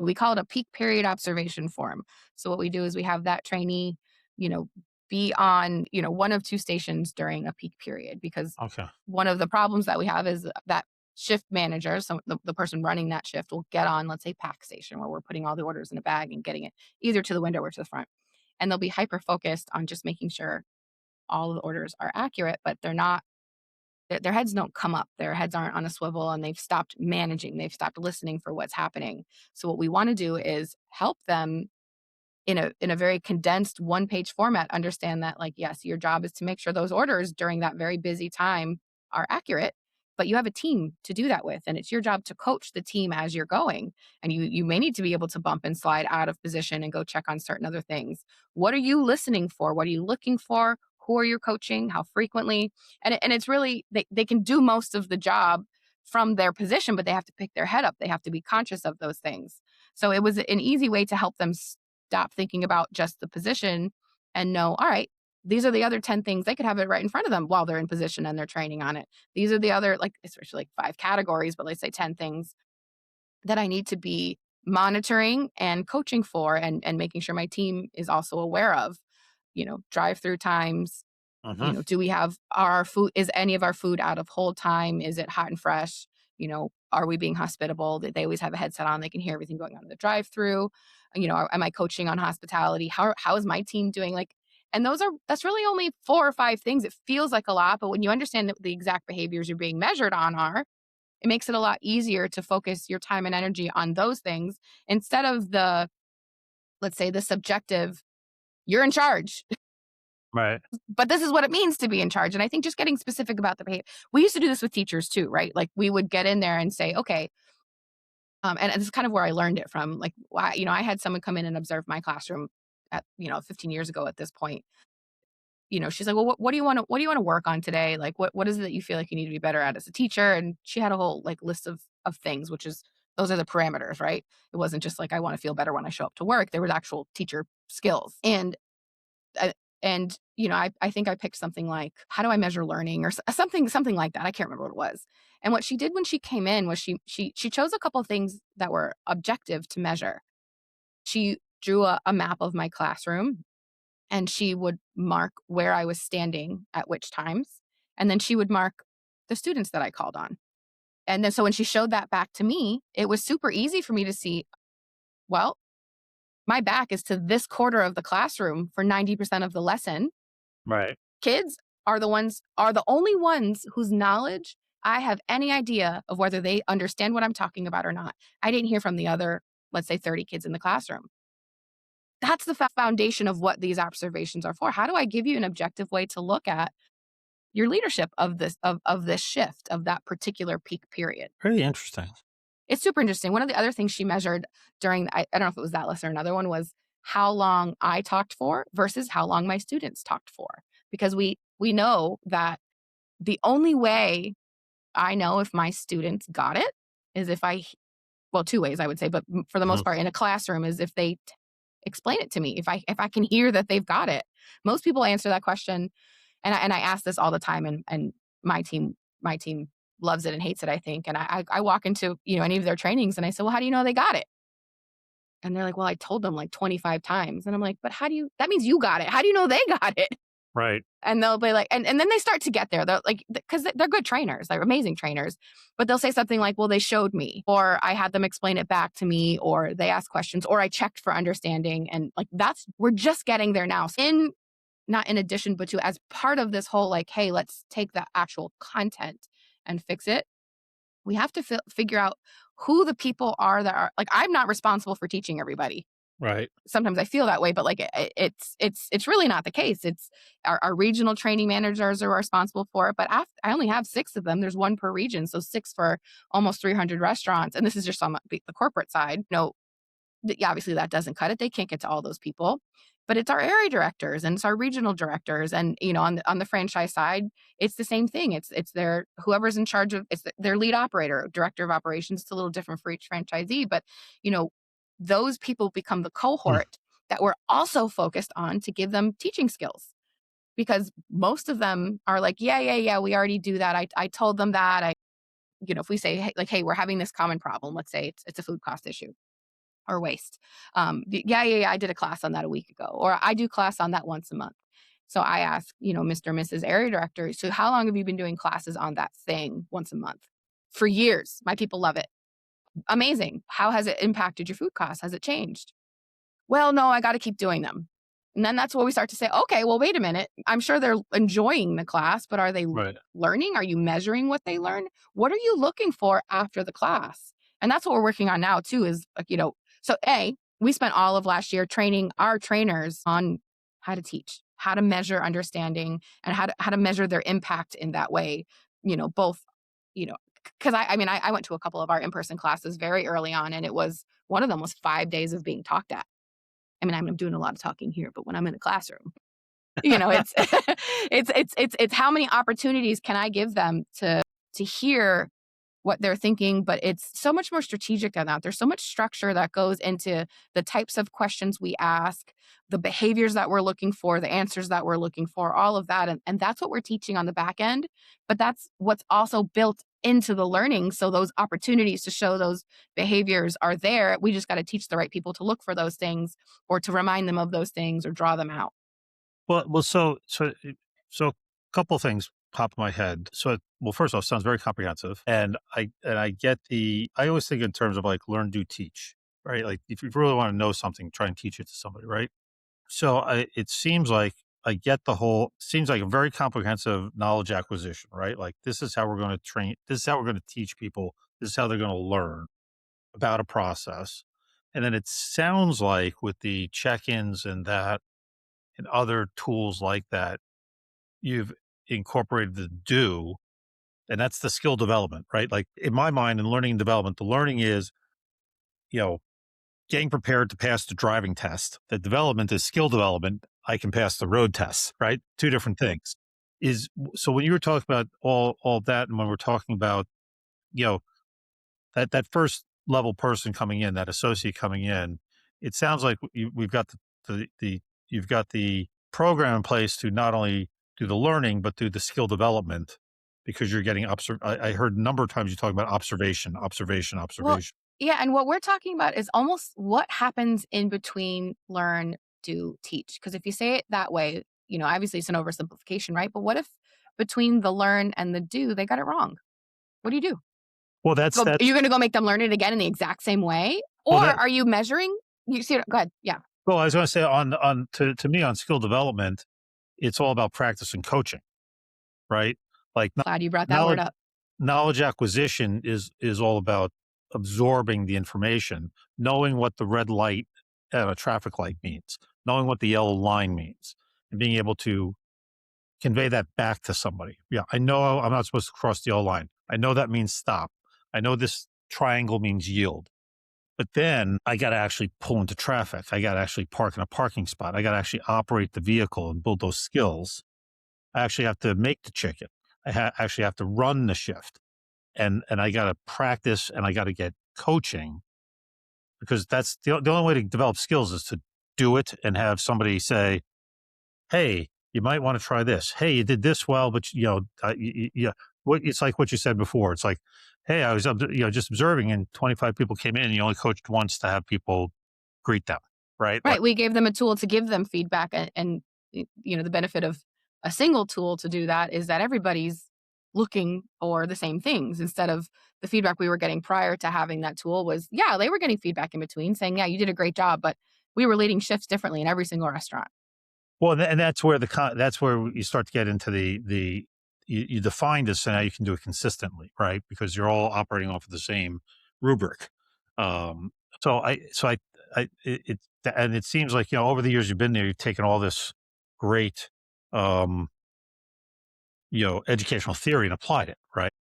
we call it a peak period observation form. So what we do is we have that trainee, you know, be on, one of two stations during a peak period, because Okay. one of the problems that we have is that shift manager, so the person running that shift, will get on, let's say, pack station, where we're putting all the orders in a bag and getting it either to the window or to the front. And they'll be hyper focused on just making sure all of the orders are accurate, but they're not, their heads don't come up. Their heads aren't on a swivel, and they've stopped managing. They've stopped listening for what's happening. So what we want to do is help them in a very condensed one-page format understand that, like, yes, your job is to make sure those orders during that very busy time are accurate, but you have a team to do that with, and it's your job to coach the team as you're going. And you may need to be able to bump and slide out of position and go check on certain other things. What are you listening for? What are you looking for? Who are you coaching? How frequently? And it's really, they can do most of the job from their position, but they have to pick their head up. They have to be conscious of those things. So it was an easy way to help them stop thinking about just the position and know, all right, these are the other 10 things. They could have it right in front of them while they're in position and they're training on it. These are the other, like, especially like 5 categories, but let's say 10 things that I need to be monitoring and coaching for, and making sure my team is also aware of, drive through times. Hmm. Do we have our food? Is any of our food out of hold time? Is it hot and fresh? Are we being hospitable? They always have a headset on. They can hear everything going on in the drive through. Am I coaching on hospitality? How is my team doing? Like, and that's really only 4 or 5 things. It feels like a lot, but when you understand that the exact behaviors you're being measured on are, it makes it a lot easier to focus your time and energy on those things instead of let's say, the subjective, you're in charge, Right. but this is what it means to be in charge. And I think just getting specific about the behavior. We used to do this with teachers too, right? Like, we would get in there and say, okay, and this is kind of where I learned it from. Like, I had someone come in and observe my classroom at, 15 years ago at this point. She's like, well, what do you want to work on today? Like, what is it that you feel like you need to be better at as a teacher? And she had a whole like list of things, which is, those are the parameters, right? It wasn't just like, I want to feel better when I show up to work. There was actual teacher skills. Uh, I think I picked something like, how do I measure learning, or something like that. I can't remember what it was. And what she did when she came in was she chose a couple things that were objective to measure. She drew a map of my classroom, and she would mark where I was standing at which times. And then she would mark the students that I called on. And then so when she showed that back to me, it was super easy for me to see, well, my back is to this quarter of the classroom for 90% of the lesson. Right. Kids are the only ones whose knowledge I have any idea of whether they understand what I'm talking about or not. I didn't hear from the other, let's say, 30 kids in the classroom. That's the foundation of what these observations are for. How do I give you an objective way to look at your leadership of this shift of that particular peak period? Very interesting. It's super interesting. One of the other things she measured during, I don't know if it was that lesson or another one, was how long I talked for versus how long my students talked for. Because we know that the only way I know if my students got it is if well, 2 ways I would say, but for the most Mhm. part in a classroom, is if they explain it to me. If I can hear that they've got it. Most people answer that question, and I ask this all the time, and my team loves it and hates it, I think. And I walk into, any of their trainings, and I say, well, how do you know they got it? And they're like, well, I told them like 25 times. And I'm like, but that means you got it. How do you know they got it? Right. And they'll be like, and then they start to get there. They're like, because they're good trainers, they're amazing trainers, but they'll say something like, well, they showed me, or I had them explain it back to me, or they asked questions, or I checked for understanding. And like, we're just getting there now. Not in addition, but to, as part of this whole, like, hey, let's take the actual content and fix it. We have to figure out who the people are that are, like, I'm not responsible for teaching everybody. Right. Sometimes I feel that way, but like, it's really not the case. It's our regional training managers are responsible for it, but I only have 6 of them. There's 1 per region, so 6 for almost 300 restaurants, and this is just on the corporate side. Yeah, obviously that doesn't cut it. They can't get to all those people, but it's our area directors and it's our regional directors, and on the franchise side, it's the same thing. It's their, whoever's in charge of, it's their lead operator, director of operations. It's a little different for each franchisee, but you know those people become the Mm. cohort that we're also focused on to give them teaching skills, because most of them are like, yeah, we already do that. I told them that. If we say, hey, like, hey, we're having this common problem. Let's say it's a food cost issue or waste. Yeah, I did a class on that a week ago, or I do class on that once a month. So I ask, Mr. and Mrs. Area Director, so how long have you been doing classes on that thing once a month? For years. My people love it. Amazing. How has it impacted your food costs? Has it changed? Well, no, I got to keep doing them. And then that's where we start to say, okay, well, wait a minute. I'm sure they're enjoying the class, but are they Right. learning? Are you measuring what they learn? What are you looking for after the class? And that's what we're working on now, too, is like, so we spent all of last year training our trainers on how to teach, how to measure understanding, and how to measure their impact in that way, both because I went to a couple of our in-person classes very early on, and one of them was 5 days of being talked at. I'm doing a lot of talking here, but when I'm in the classroom, it's it's how many opportunities can I give them to hear what they're thinking, but it's so much more strategic than that. There's so much structure that goes into the types of questions we ask, the behaviors that we're looking for, the answers that we're looking for, all of that. And that's what we're teaching on the back end. But that's what's also built into the learning. So those opportunities to show those behaviors are there. We just got to teach the right people to look for those things or to remind them of those things or draw them out. So a couple things pop in my head. So, well, first off, sounds very comprehensive, and I get the. I always think in terms of like learn, do, teach, right? Like if you really want to know something, try and teach it to somebody, right? So it seems like I get the whole. Seems like a very comprehensive knowledge acquisition, right? Like this is how we're going to train. This is how we're going to teach people. This is how they're going to learn about a process. And then it sounds like with the check-ins and that and other tools like that, you've incorporated the do, and that's the skill development, right? Like in my mind, in learning and development, the learning is, you know, getting prepared to pass the driving test. The development is skill development. I can pass the road tests, right? Two different things. Is so when you were talking about all that, and when we're talking about, you know, that first level person coming in, that associate coming in, it sounds like we've got the you've got the program in place to not only do the learning but do the skill development because you're getting I heard a number of times you talk about observation, observation, Well, observation. yeah, and what we're talking about is almost what happens in between learn, do, teach. Because if you say it that way, obviously it's an oversimplification, right? But what if between the learn and the do, they got it wrong? What do you do? Well, Are you going to go make them learn it again in the exact same way, well or that are you measuring? You see, go ahead. Yeah, well I was going to say on to me on skill development, it's all about practice and coaching, right? Like glad you brought that word knowledge up. knowledge acquisition is all about absorbing the information, knowing what the red light at a traffic light means, knowing what the yellow line means, and being able to convey that back to somebody. Yeah, I know I'm not supposed to cross the yellow line. I know that means stop. I know this triangle means yield. But then I got to actually pull into traffic. I got to actually park in a parking spot. I got to actually operate the vehicle and build those skills. I actually have to make the chicken. Actually have to run the shift, and I got to practice and I got to get coaching because that's the only way to develop skills is to do it and have somebody say, "Hey, you might want to try this. Hey, you did this well, but yeah, what it's like what you said before. It's like, hey, I was just observing, and 25 people came in, and you only coached once to have people greet them, right? Like, Right. We gave them a tool to give them feedback, and the benefit of a single tool to do that is that everybody's looking for the same things instead of the feedback we were getting prior to having that tool was, yeah, they were getting feedback in between saying, yeah, you did a great job, but we were leading shifts differently in every single restaurant. well, and that's where that's where you start to get into you define this, and now you can do it consistently, right? Because you're all operating off of the same rubric. Um, and it seems like over the years you've been there, you've taken all this great, um, educational theory and applied it, right?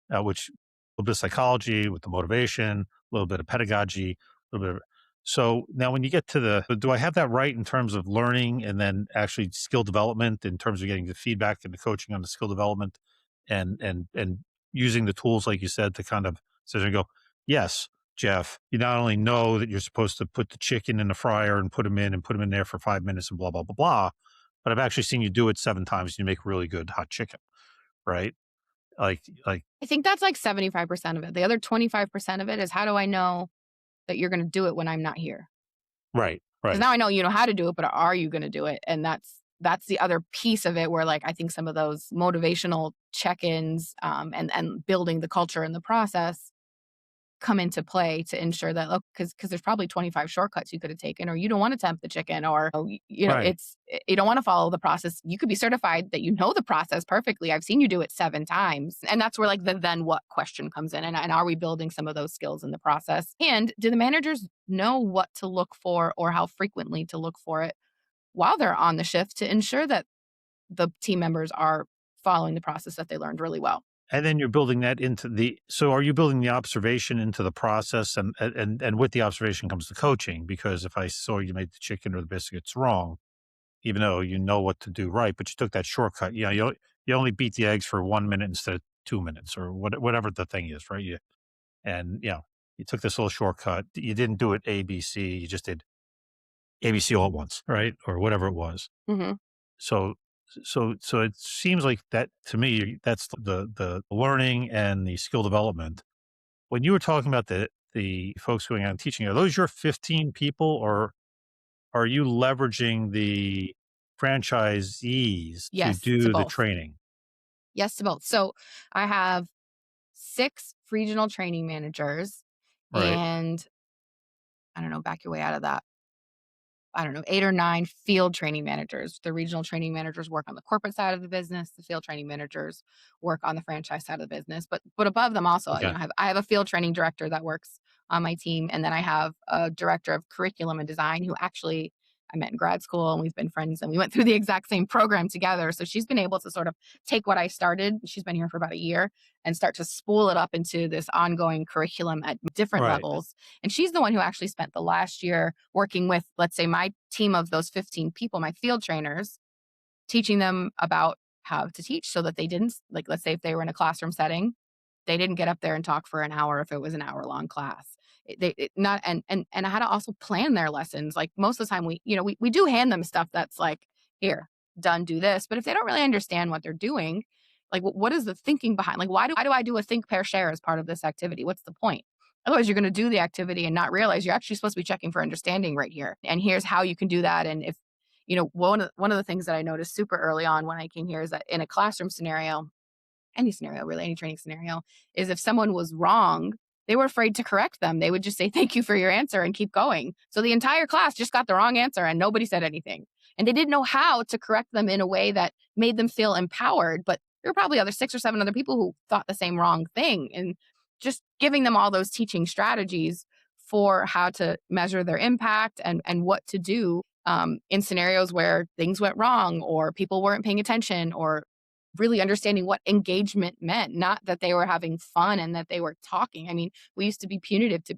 Which a little bit of psychology with the motivation, a little bit of pedagogy, a little bit of. So now, when you get to do I have that right in terms of learning and then actually skill development in terms of getting the feedback and the coaching on the skill development and using the tools like you said to kind of sit there and go, yes, Jeff, you not only know that you're supposed to put the chicken in the fryer and put them in there for 5 minutes and blah blah blah blah, but I've actually seen you do it 7 times and you make really good hot chicken, right? Like I think that's like 75% of it. The other 25% of it is how do I know that you're going to do it when I'm not here? right, Because right. now I know you know how to do it, but are you going to do it? And that's the other piece of it where like I think some of those motivational check-ins and building the culture in the process come into play to ensure that look because there's probably 25 shortcuts you could have taken or you don't want to tempt the chicken or Right. you don't want to follow the process. You could be certified that you know the process perfectly. I've seen you do it 7 times, and that's where like the then what question comes in, and are we building some of those skills in the process, and do the managers know what to look for or how frequently to look for it while they're on the shift to ensure that the team members are following the process that they learned really well. And then you're building that into so are you building the observation into the process, and with the observation comes the coaching? Because if I saw you made the chicken or the biscuits wrong, even though you know what to do right, but you took that shortcut, you only beat the eggs for 1 minute instead of 2 minutes or whatever the thing is, right? You took this little shortcut. You didn't do it ABC, you just did ABC all at once, right? Or whatever it was. Hmm. So so it seems like that to me, that's the learning and the skill development. When you were talking about the folks going out and teaching, are those your 15 people, or are you leveraging the franchisees to Yes to do the both. training? Yes to both. So I have 6 regional training managers, Right. and I don't know, back your way out of that. I don't know, 8 or 9 field training managers. The regional training managers work on the corporate side of the business. The field training managers work on the franchise side of the business. But above them also, Okay. I have a field training director that works on my team, and then I have a director of curriculum and design who actually I met in grad school, and we've been friends, and we went through the exact same program together. So she's been able to sort of take what I started. She's been here for about a year, and start to spool it up into this ongoing curriculum at different Right. levels. And she's the one who actually spent the last year working with, let's say, my team of those 15 people, my field trainers, teaching them about how to teach so that they didn't, like, let's say if they were in a classroom setting, they didn't get up there and talk for an hour if it was an hour-long class. Not and I had to also plan their lessons. Like, most of the time we do hand them stuff that's like, "Here, done, do this." But if they don't really understand what they're doing, like, what is the thinking behind, like, why do I do a think, pair, share as part of this activity? What's the point? Otherwise, you're gonna do the activity and not realize you're actually supposed to be checking for understanding right here, and here's how you can do that. And if one of the things that I noticed super early on when I came here is that in a classroom scenario, any scenario really, any training scenario, is if someone was wrong, they were afraid to correct them. They would just say, "Thank you for your answer," and keep going. So the entire class just got the wrong answer and nobody said anything. And they didn't know how to correct them in a way that made them feel empowered. But there were probably other 6 or 7 other people who thought the same wrong thing. And just giving them all those teaching strategies for how to measure their impact and what to do in scenarios where things went wrong or people weren't paying attention, or really understanding what engagement meant, not that they were having fun and that they were talking. I mean, we used to be punitive to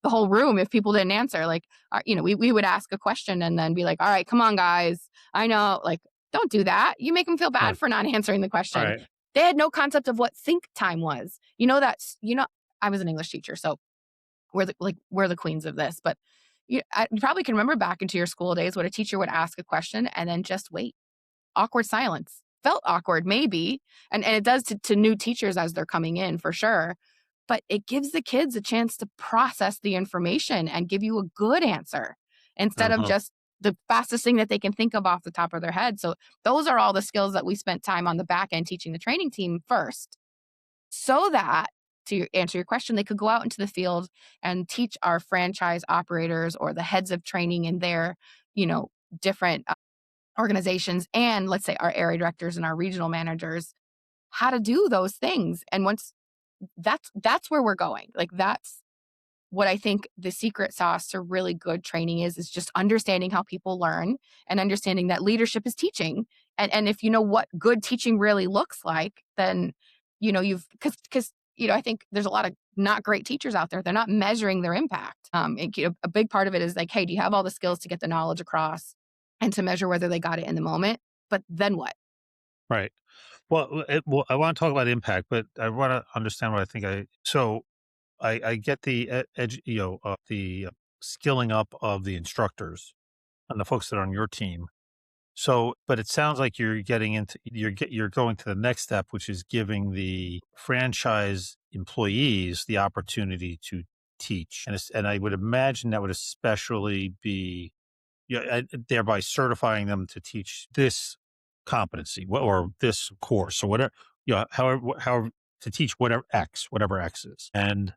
the whole room if people didn't answer. Like, we would ask a question and then be like, "All right, come on, guys. I know, like, don't do that. You make them feel bad Right. for not answering the question." Right. They had no concept of what think time was. I was an English teacher, so we're the queens of this. But you probably can remember back into your school days when a teacher would ask a question and then just wait. Awkward silence. Felt awkward, maybe, and it does to new teachers as they're coming in, for sure, but it gives the kids a chance to process the information and give you a good answer instead of Uh-huh. just the fastest thing that they can think of off the top of their head. So those are all the skills that we spent time on the back end teaching the training team first, so that, to answer your question, they could go out into the field and teach our franchise operators or the heads of training in their, different organizations, and let's say our area directors and our regional managers, how to do those things. And once that's where we're going. Like, that's what I think the secret sauce to really good training is just understanding how people learn and understanding that leadership is teaching. And if you know what good teaching really looks like, then you've because I think there's a lot of not great teachers out there. They're not measuring their impact. A big part of it is like, hey, do you have all the skills to get the knowledge across and to measure whether they got it in the moment? But then what? Right. Well, I want to talk about impact, but I want to understand what I think I get the the skilling up of the instructors and the folks that are on your team. So, but it sounds like you're going to the next step, which is giving the franchise employees the opportunity to teach, and I would imagine that would especially be, thereby certifying them to teach this competency, or this course, or whatever, however to teach whatever X is, and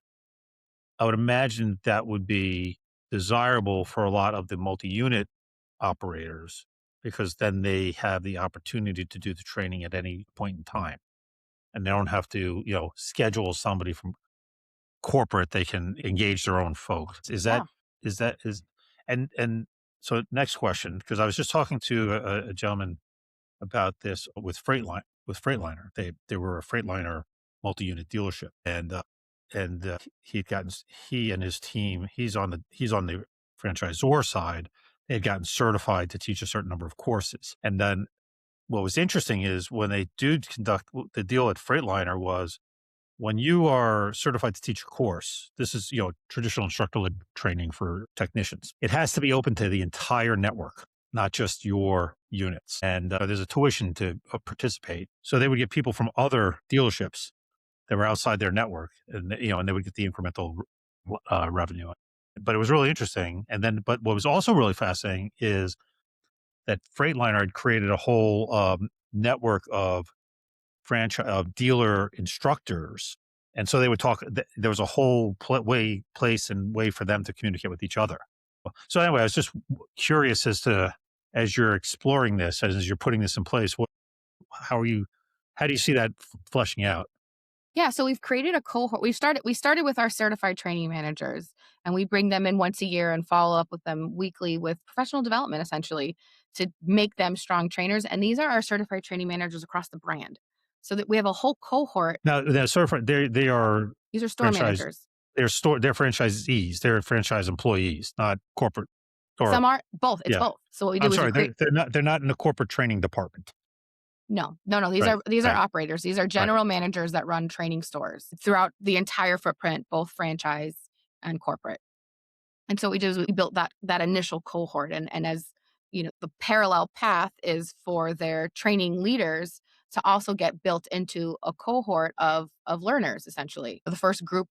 I would imagine that would be desirable for a lot of the multi-unit operators, because then they have the opportunity to do the training at any point in time, and they don't have to, schedule somebody from corporate. They can engage their own folks. Yeah. Is that is and so next question, because I was just talking to a gentleman about this with Freightliner. They were a Freightliner multi-unit dealership, and he'd gotten he and his team. He's on the franchisor side. They had gotten certified to teach a certain number of courses, and then what was interesting is when they do conduct the deal at Freightliner was when you are certified to teach a course, this is, traditional instructor-led training for technicians. It has to be open to the entire network, not just your units. And there's a tuition to participate. So they would get people from other dealerships that were outside their network, and they would get the incremental revenue. But it was really interesting. But what was also really fascinating is that Freightliner had created a whole network of franchise of dealer instructors, and so they would talk. There was a whole place and way for them to communicate with each other. So anyway, I was just curious as you're exploring this, as you're putting this in place, how do you see that fleshing out? Yeah, so we've created a cohort. We started with our certified training managers, and we bring them in once a year and follow up with them weekly with professional development, essentially, to make them strong trainers. And these are our certified training managers across the brand. So that we have a whole cohort. Now, they're certified. They are These are store franchise. managers. They're franchisees. They're franchise employees, not corporate. Or Some are both. It's yeah, both. So what we I'm do is we sorry. create. They're not in the corporate training department. No, no, no. These Right. are these are Right. operators. These are Right. general managers that run training stores throughout the entire footprint, both franchise and corporate. And so what we did is we built that initial cohort, and as the parallel path is for their training leaders to also get built into a cohort of learners. Essentially, the first group.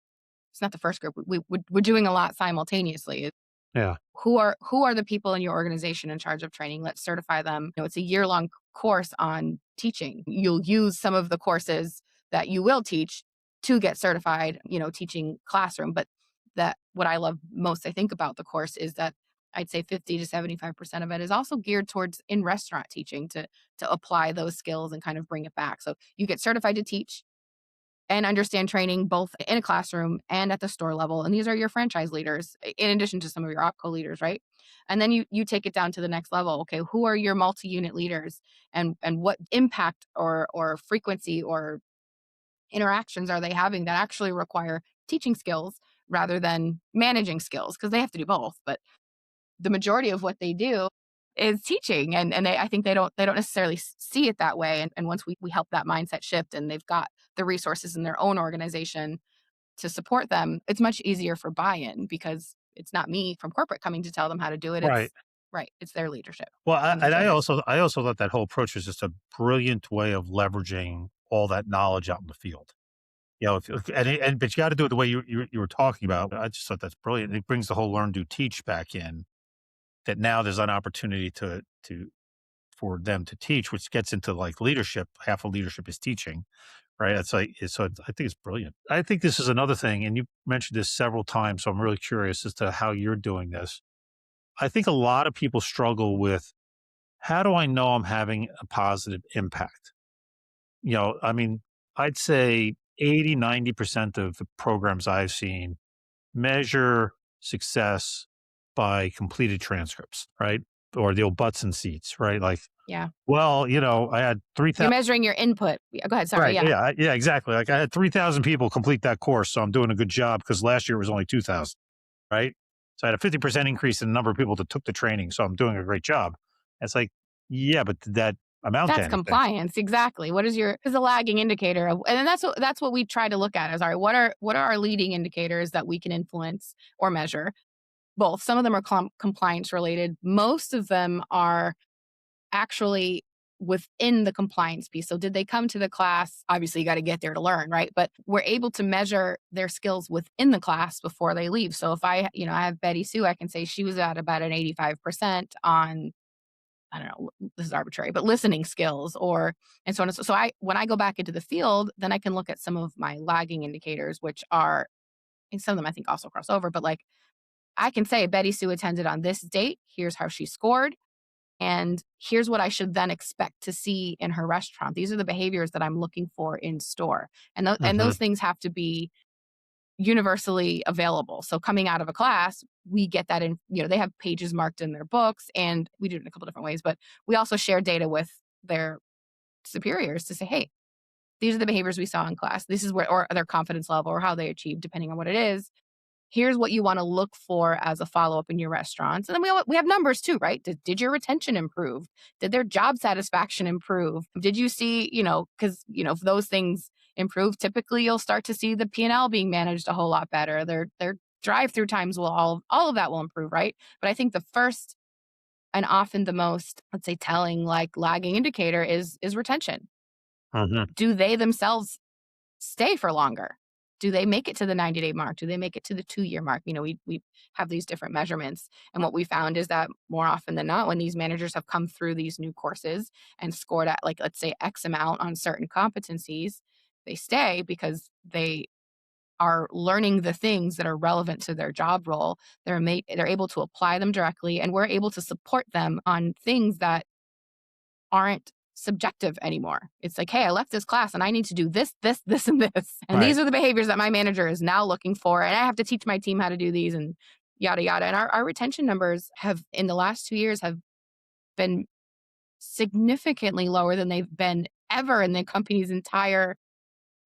It's not the first group. We're doing a lot simultaneously. Yeah. Who are the people in your organization in charge of training? Let's certify them. It's a year-long course on teaching. You'll use some of the courses that you will teach to get certified, teaching classroom. But that what I love most, I think, about the course is that I'd say 50 to 75% of it is also geared towards in restaurant teaching to apply those skills and kind of bring it back. So you get certified to teach and understand training both in a classroom and at the store level. And these are your franchise leaders, in addition to some of your opco leaders, right? And then you take it down to the next level. Okay, who are your multi-unit leaders, and what impact or frequency or interactions are they having that actually require teaching skills rather than managing skills? Because they have to do both. But the majority of what they do is teaching, and I think they don't necessarily see it that way. And once we help that mindset shift, and they've got the resources in their own organization to support them, it's much easier for buy-in because it's not me from corporate coming to tell them how to do it. Right. It's their leadership Well, comes to and trainers. I also thought that whole approach was just a brilliant way of leveraging all that knowledge out in the field. But you got to do it the way you were talking about. I just thought that's brilliant. It brings the whole learn, do, teach back in. That now there's an opportunity for them to teach, which gets into like leadership. Half of leadership is teaching, right? I think it's brilliant. I think this is another thing, and you mentioned this several times, so I'm really curious as to how you're doing this. I think a lot of people struggle with how do I know I'm having a positive impact? I mean, I'd say 80-90% of the programs I've seen measure success by completed transcripts, right? Or the old butts and seats, right? Like, Yeah. well, I had You're 3,000. measuring your input. Yeah, go ahead. Sorry. Right. Yeah. Yeah. Yeah. Exactly. Like I had 3,000 people complete that course. So I'm doing a good job because last year it was only 2,000. Right. So I had a 50% increase in the number of people that took the training. So I'm doing a great job. It's like, yeah, but did that amount to That's anything? compliance, exactly. What is a lagging indicator of, and then that's what we try to look at is, all right, what are our leading indicators that we can influence or measure? Both. Some of them are compliance related. Most of them are actually within the compliance piece. So did they come to the class? Obviously, you got to get there to learn, right? But we're able to measure their skills within the class before they leave. So if I have Betty Sue, I can say she was at about an 85% on, I don't know, this is arbitrary, but listening skills and so on. So when I go back into the field, then I can look at some of my lagging indicators, which are, and some of them I think also cross over, but like I can say Betty Sue attended on this date. Here's how she scored. And here's what I should then expect to see in her restaurant. These are the behaviors that I'm looking for in store. And Hmm. those things have to be universally available. So coming out of a class, we get that in, they have pages marked in their books, and we do it in a couple different ways, but we also share data with their superiors to say, hey, these are the behaviors we saw in class. This is where, or their confidence level or how they achieve, depending on what it is. Here's what you want to look for as a follow-up in your restaurants. And then we have numbers too, right? Did your retention improve? Did their job satisfaction improve? Did you see, because, if those things improve, typically you'll start to see the P&L being managed a whole lot better. Their drive-through times will all of that will improve, right? But I think the first and often the most, let's say, telling, like, lagging indicator is retention. Hmm. Do they themselves stay for longer? Do they make it to the 90-day mark? Do they make it to the 2-year mark? We have these different measurements. And what we found is that more often than not, when these managers have come through these new courses and scored at, like, let's say, X amount on certain competencies, they stay because they are learning the things that are relevant to their job role. They're able to apply them directly, and we're able to support them on things that aren't subjective anymore. It's like, hey, I left this class and I need to do this, this, this, and this. And Right. these are the behaviors that my manager is now looking for. And I have to teach my team how to do these, and yada, yada. And our retention numbers have, in the last 2 years, have been significantly lower than they've been ever in the company's entire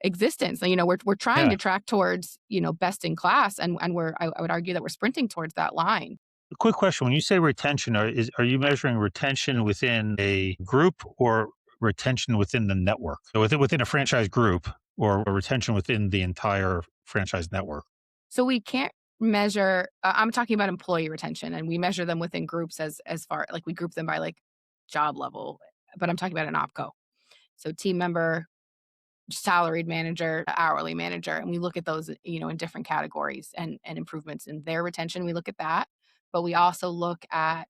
existence. And, we're trying Yeah. to track towards, best in class. And I would argue that we're sprinting towards that line. A quick question: when you say retention, are you measuring retention within a group or retention within the network? So within a franchise group, or retention within the entire franchise network? So we can't measure, I'm talking about employee retention, and we measure them within groups as far, like, we group them by, like, job level, but I'm talking about an opco. So team member, salaried manager, hourly manager, and we look at those, in different categories and improvements in their retention. We look at that, but we also look at,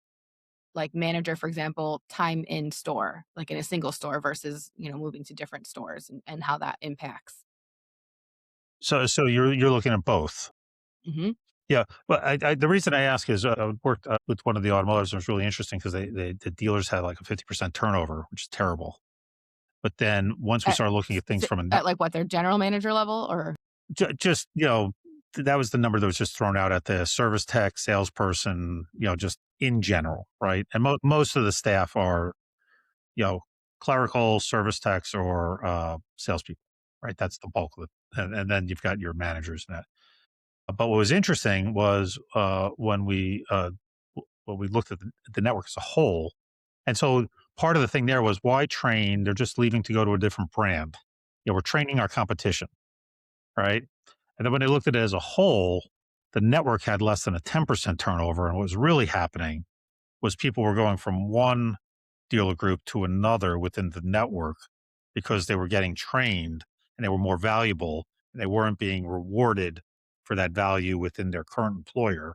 like, manager, for example, time in store, like in a single store versus, moving to different stores, and how that impacts. So you're looking at both. Mhm. Yeah, well, the reason I ask is I worked with one of the automotives. And it was really interesting because the dealers had like a 50% turnover, which is terrible. But then once we At started looking at things from a at, like, what, their general manager level, or just that was the number that was just thrown out at the service tech, salesperson, just in general, right? And most of the staff are you know clerical, service techs, or salespeople, right? That's the bulk of it, and then you've got your managers and that. But what was interesting was when we looked at the network as a whole, and so part of the thing there was why train? They're just leaving to go to a different brand. We're training our competition, right? And then when they looked at it as a whole, the network had less than a 10% turnover. And what was really happening was people were going from one dealer group to another within the network because they were getting trained and they were more valuable and they weren't being rewarded for that value within their current employer.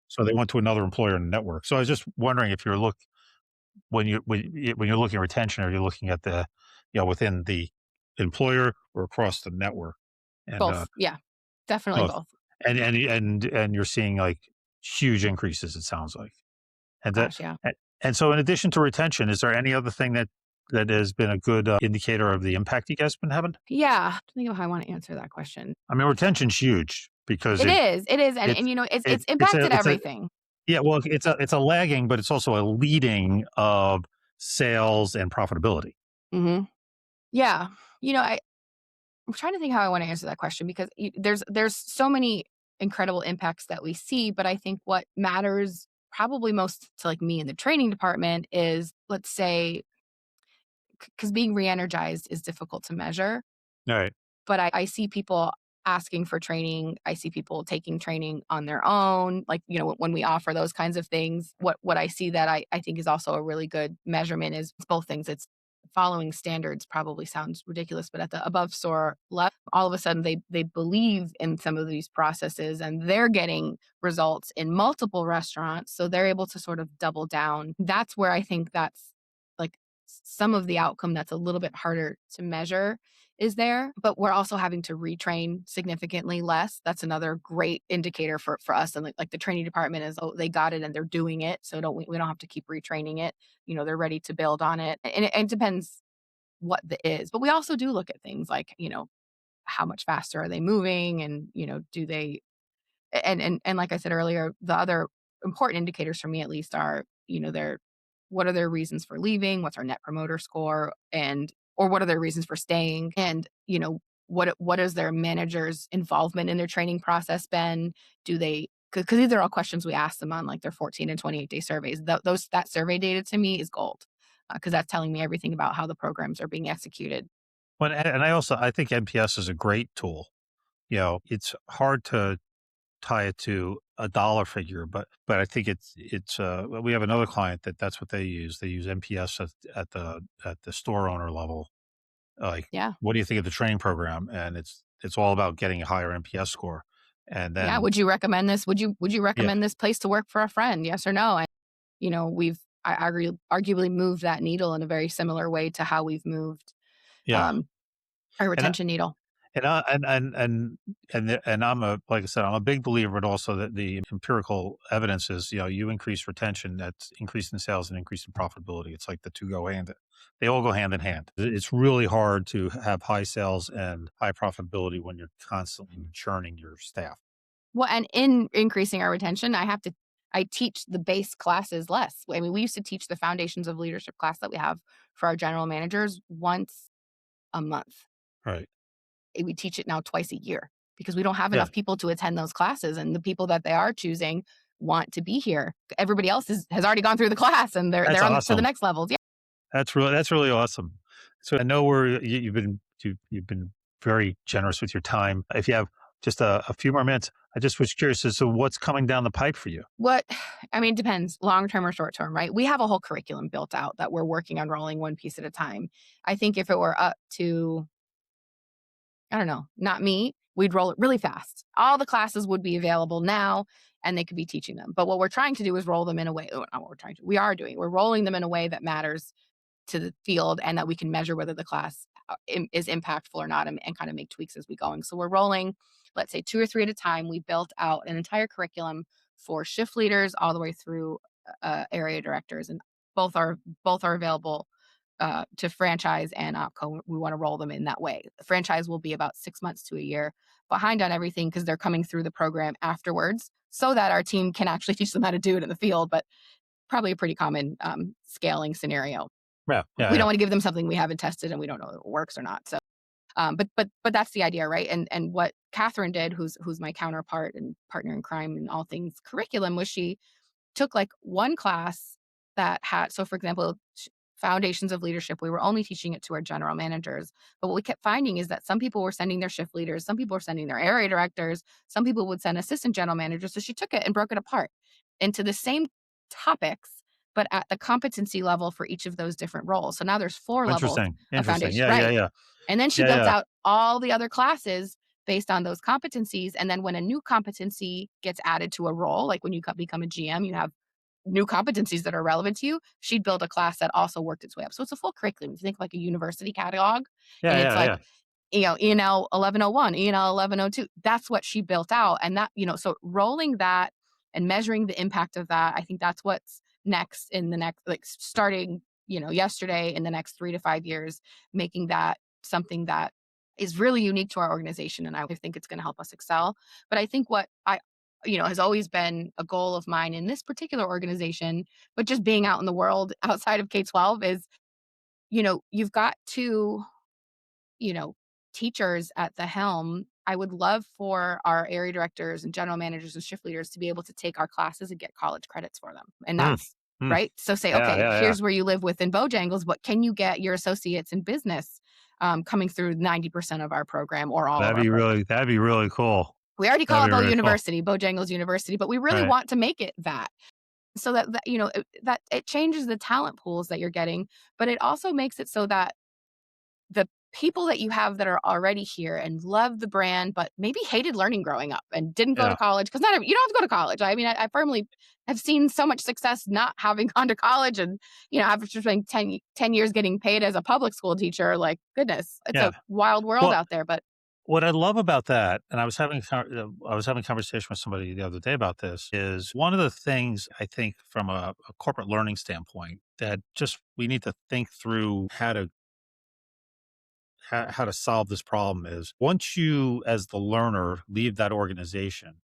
So they went to another employer in the network. So I was just wondering if when you're looking at retention, are you looking at the within the employer or across the network? And both. Yeah, definitely both. both. And you're seeing, like, huge increases, it sounds like. And that Gosh, yeah. and so in addition to retention, is there any other thing that has been a good, indicator of the impact you guys been having? Yeah, think of how I wanna answer that question. I mean, retention's huge because It is, and it's and, it's it's impacted a everything. yeah, well, it's a lagging, but it's also a leading of sales and profitability. Mhm. Yeah. I'm trying to think how I wanna answer that question, because there's so many incredible impacts that we see, but I think what matters probably most to, like, me in the training department is, let's say, because being re-energized is difficult to measure. Alright. But I see people asking for training. I see people taking training on their own. Like, when we offer those kinds of things, what I see that I think is also a really good measurement is it's both things. It's following standards, probably sounds ridiculous, but at the above store level, all of a sudden they believe in some of these processes and they're getting results in multiple restaurants. So they're able to sort of double down. That's where I think that's, like, some of the outcome that's a little bit harder to measure is there, but we're also having to retrain significantly less. That's another great indicator for us. And, like, the training department is, oh, they got it and they're doing it. So we don't have to keep retraining it. They're ready to build on it. And it depends what the is. But we also do look at things like, how much faster are they moving, and, do they, and like I said earlier, the other important indicators for me, at least, are, their what are their reasons for leaving, what's our net promoter score, and or what are their reasons for staying? And, what is their manager's involvement in their training process been? Do they, because these are all questions we ask them on like their 14 and 28-day surveys. That survey data to me is gold, because that's telling me everything about how the programs are being executed. Well, and I think NPS is a great tool. It's hard to tie it to a dollar figure, but I think we have another client that's what they use. They use NPS at the store owner level. Like, Yeah. what do you think of the training program? And it's all about getting a higher NPS score. And Yeah. then Would you recommend this? Would you yeah, recommend this place to work for a friend? Yes or no? And we've arguably moved that needle in a very similar way to how we've moved yeah. um, our And retention needle. and I'm like I said, I'm a big believer, but also that the empirical evidence is, you increase retention, that's increase in sales and increase in profitability. It's like the two they all go hand in hand. It's really hard to have high sales and high profitability when you're constantly churning your staff. Well, and in increasing our retention, I teach the base classes less. I mean, we used to teach the foundations of leadership class that we have for our general managers once a month. Right. We teach it now twice a year because we don't have Yeah. enough people to attend those classes, and the people that they are choosing want to be here. Everybody else has already gone through the class, and That's they're on to the awesome. next levels. Yeah. That's really awesome. So I know you've been very generous with your time. If you have just a few more minutes, I just was curious as to what's coming down the pipe for you. What I mean, depends, long term or short term, right? We have a whole curriculum built out that we're working on rolling one piece at a time. I think if it were up to, I don't know, not me, we'd roll it really fast. All the classes would be available now and they could be teaching them. But what we're trying to do is roll them in a way, oh, not what we're trying to, we are doing, we're rolling them in a way that matters to the field and that we can measure whether the class is impactful or not, and kind of make tweaks as we going. So we're rolling, let's say 2 or 3 at a time. We built out an entire curriculum for shift leaders all the way through area directors, and both are available to franchise and opco. We want to roll them in that way. The franchise will be about 6 months to a year behind on everything because they're coming through the program afterwards, so that our team can actually teach them how to do it in the field. But probably a pretty common scaling scenario. Yeah, We don't yeah, want to give them something we haven't tested and we don't know if it works or not. So, but that's the idea, right? And what Catherine did, who's my counterpart and partner in crime in all things curriculum, was she took like one class that had, so for example, foundations of leadership, we were only teaching it to our general managers. But what we kept finding is that some people were sending their shift leaders, some people were sending their area directors, some people would send assistant general managers. So she took it and broke it apart into the same topics, but at the competency level for each of those different roles. So now there's 4 levels interesting, of interesting. foundation, Yeah, yeah, right? yeah, And then she yeah, built yeah, out all the other classes based on those competencies. And then when a new competency gets added to a role, like when you become a GM, you have new competencies that are relevant to you. She'd build a class that also worked its way up. So it's a full curriculum. If you think like a university catalog, yeah, and it's yeah, like, yeah, E&L 1101, E&L 1102. That's what she built out. And that, so rolling that and measuring the impact of that, I think that's what's next in the next, like starting, yesterday, in the next 3 to 5 years, making that something that is really unique to our organization. And I think it's going to help us excel. But I think what has always been a goal of mine in this particular organization, but just being out in the world outside of K-12 is, you've got to, you know, teachers at the helm. I would love for our area directors and general managers and shift leaders to be able to take our classes and get college credits for them. And mm, that's mm, right. So say, yeah, okay, yeah, yeah. here's where you live within Bojangles, but can you get your associates in business coming through 90% of our program or all of our program? That'd be really cool. We already call That'd it be really cool. Bojangles University, but we really Right. want to make it that, so that it changes the talent pools that you're getting, but it also makes it so that the people that you have that are already here and love the brand, but maybe hated learning growing up and didn't go to Yeah, college, because you don't have to go to college. I mean, I firmly have seen so much success not having gone to college, and, after spending 10 years getting paid as a public school teacher, like, goodness, it's yeah. a wild world Well, out there. But what I love about that, and I was having a conversation with somebody the other day about this, is one of the things I think from a corporate learning standpoint that just we need to think through how to solve this problem is once you, as the learner, leave that organization,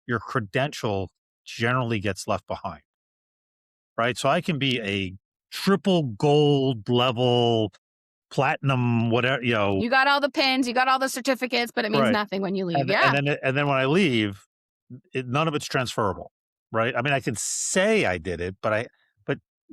your credential generally gets left behind, right? So I can be a triple gold level platinum, whatever, You got all the pins, you got all the certificates, but it means right. nothing when you leave. And Yeah. then when I leave, none of it's transferable, right? I mean, I can say I did it, but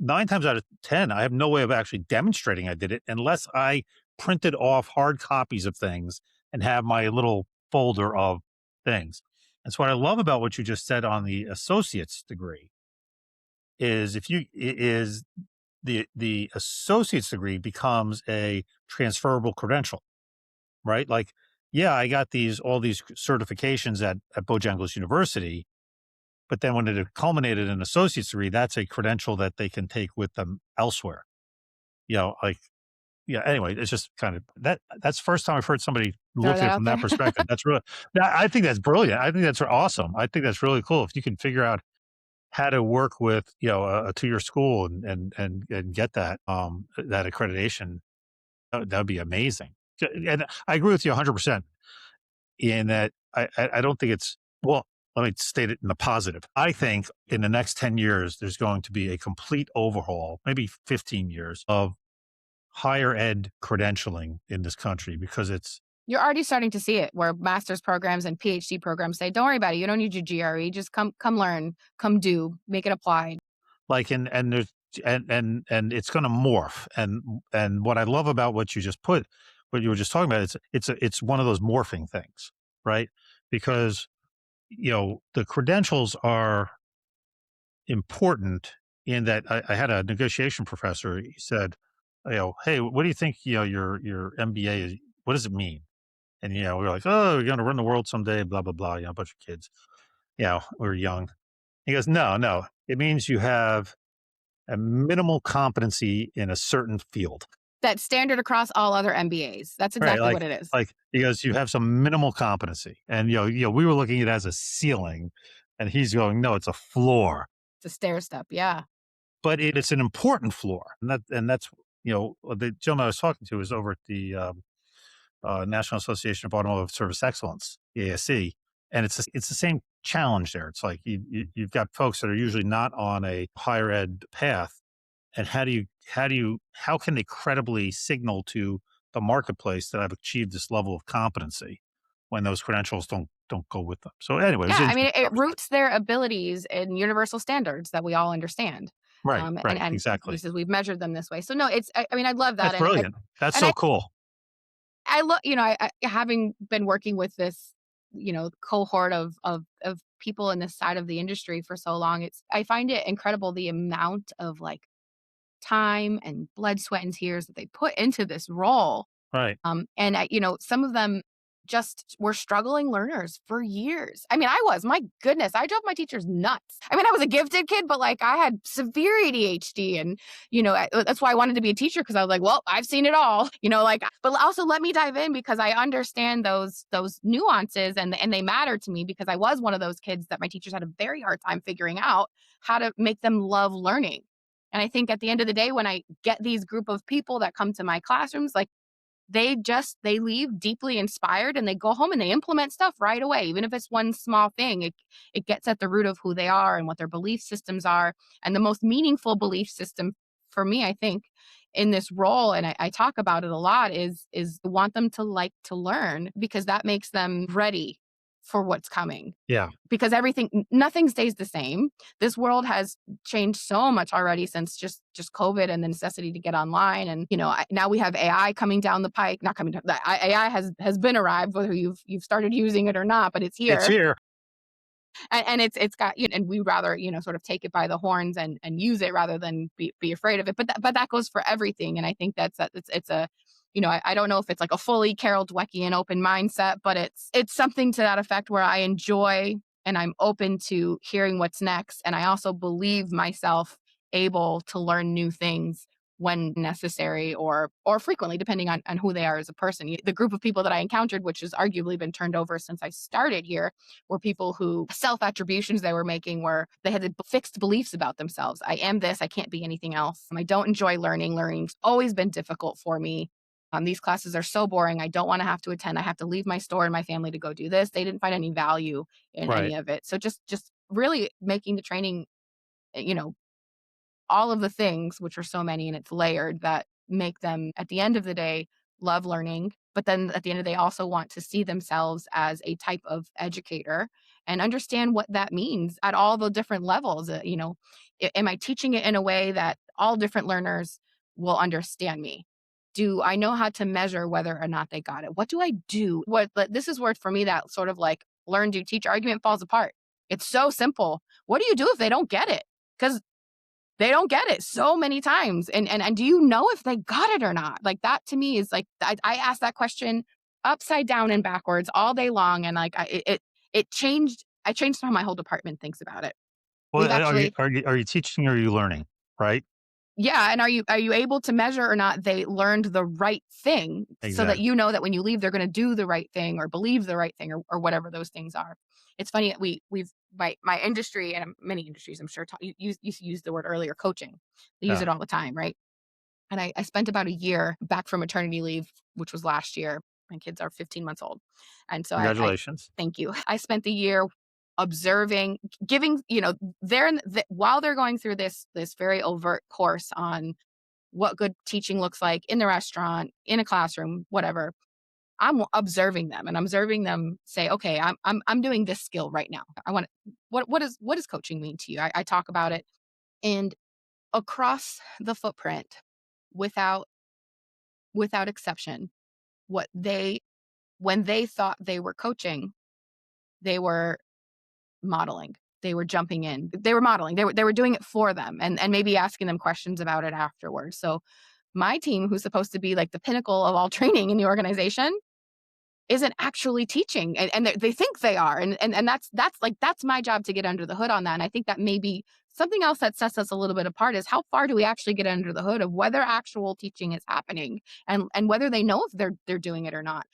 9 times out of 10, I have no way of actually demonstrating I did it unless I printed off hard copies of things and have my little folder of things. And so what I love about what you just said on the associate's degree is if you is the associate's degree becomes a transferable credential, right? Like, yeah, I got all these certifications at Bojangles University, but then when it culminated in an associate's degree, that's a credential that they can take with them elsewhere. Like, yeah. Anyway, it's just kind of that's the first time I've heard somebody Throw look at that it out from that there. perspective. That's really, I think that's brilliant. I think that's awesome. I think that's really cool if you can figure out how to work with a 2 year school and get that accreditation. That'd be amazing. And I agree with you 100% in that I don't think it's, well, let me state it in the positive. I think in the next 10 years, there's going to be a complete overhaul, maybe 15 years of higher ed credentialing in this country because it's You're already starting to see it where master's programs and PhD programs say, don't worry about it. You don't need your GRE. Just come learn, come do, make it applied. like, and there's, and it's going to morph. And what I love about what you were just talking about, it's one of those morphing things, right? Because, the credentials are important in that I had a negotiation professor. He said, hey, what do you think, your MBA is? What does it mean? And, we were like, oh, we're going to run the world someday, blah, blah, blah. A bunch of kids, we were young. He goes, no, no, it means you have a minimal competency in a certain field, That's standard across all other MBAs. That's right? exactly what it is. Like he goes, you have some minimal competency. And, we were looking at it as a ceiling and he's going, no, it's a floor. It's a stair step. Yeah. But it's an important floor, and that's the gentleman I was talking to is over at the National Association of Automotive Service Excellence, the ASE, and it's the same challenge there. It's like you've got folks that are usually not on a higher ed path, and how can they credibly signal to the marketplace that I've achieved this level of competency when those credentials don't go with them? So anyway, it was Yeah, an I mean, interesting it conversation. roots their abilities in universal standards that we all understand. Right, right, And he exactly. says we've measured them this way. So no, I mean, I love that, That's brilliant. That's and so cool. I look, having been working with this, cohort of people in this side of the industry for so long, I find it incredible the amount of like time and blood, sweat, and tears that they put into this role. Right. And some of them just were struggling learners for years. I mean, my goodness, I drove my teachers nuts. I mean, I was a gifted kid, but like I had severe ADHD. And, that's why I wanted to be a teacher because I was like, well, I've seen it all, but also let me dive in because I understand those nuances and they matter to me because I was one of those kids that my teachers had a very hard time figuring out how to make them love learning. And I think at the end of the day, when I get these group of people that come to my classrooms, like they leave deeply inspired and they go home and they implement stuff right away. Even if it's one small thing, it gets at the root of who they are and what their belief systems are. And the most meaningful belief system for me, I think, in this role, and I talk about it a lot, is want them to like to learn because that makes them ready for what's coming Yeah. because nothing stays the same. This world has changed so much already since just COVID and the necessity to get online. And now we have AI coming down the pike. Not coming down. AI has been arrived, whether you've started using it or not, but it's It's here. here. And it's got and we rather sort of take it by the horns and use it rather than be afraid of it. But that goes for everything. And I think it's a I don't know if it's like a fully Carol Dweckian open mindset, but it's something to that effect where I enjoy and I'm open to hearing what's next. And I also believe myself able to learn new things when necessary or frequently, depending on who they are as a person. The group of people that I encountered, which has arguably been turned over since I started here, were people who self-attributions they were making were they had fixed beliefs about themselves. I am this, I can't be anything else. I don't enjoy learning. Learning's always been difficult for me. These classes are so boring. I don't want to have to attend. I have to leave my store and my family to go do this. They didn't find any value in Right. any of it. So just really making the training, you know, all of the things, which are so many and it's layered, that make them, at the end of the day, love learning, but then at the end of the day also want to see themselves as a type of educator and understand what that means at all the different levels. Am I teaching it in a way that all different learners will understand me? Do I know how to measure whether or not they got it? What do I do? But this is where for me that sort of like learn, do, teach argument falls apart. It's so simple. What do you do if they don't get it? Because they don't get it so many times. And do you know if they got it or not? Like that to me is like, I ask that question upside down and backwards all day long. And like, I changed how my whole department thinks about it. We've Well, actually, are you teaching or are you learning? Right? yeah. And are you able to measure or not they learned the right thing so that Exactly. you know that when you leave, they're going to do the right thing or believe the right thing or whatever those things are. It's funny. We've my industry and many industries, I'm sure, you used the word earlier, coaching. They use Yeah. it all the time, right? And I spent about a year back from maternity leave, which was last year. My kids are 15 months old. And so I Congratulations. thank you. I spent the year observing, giving, while they're going through this very overt course on what good teaching looks like in the restaurant, in a classroom, whatever. I'm observing them and observing them say, okay, I'm doing this skill right now. I want to, what does coaching mean to you? I talk about it, and across the footprint, without exception, what they when they thought they were coaching, they were modeling. They were jumping in. They were modeling. They were doing it for them and maybe asking them questions about it afterwards. So my team, who's supposed to be like the pinnacle of all training in the organization, isn't actually teaching, and they think they are, and that's my job to get under the hood on that. And I think that maybe something else that sets us a little bit apart is how far do we actually get under the hood of whether actual teaching is happening and whether they know if they're doing it or not.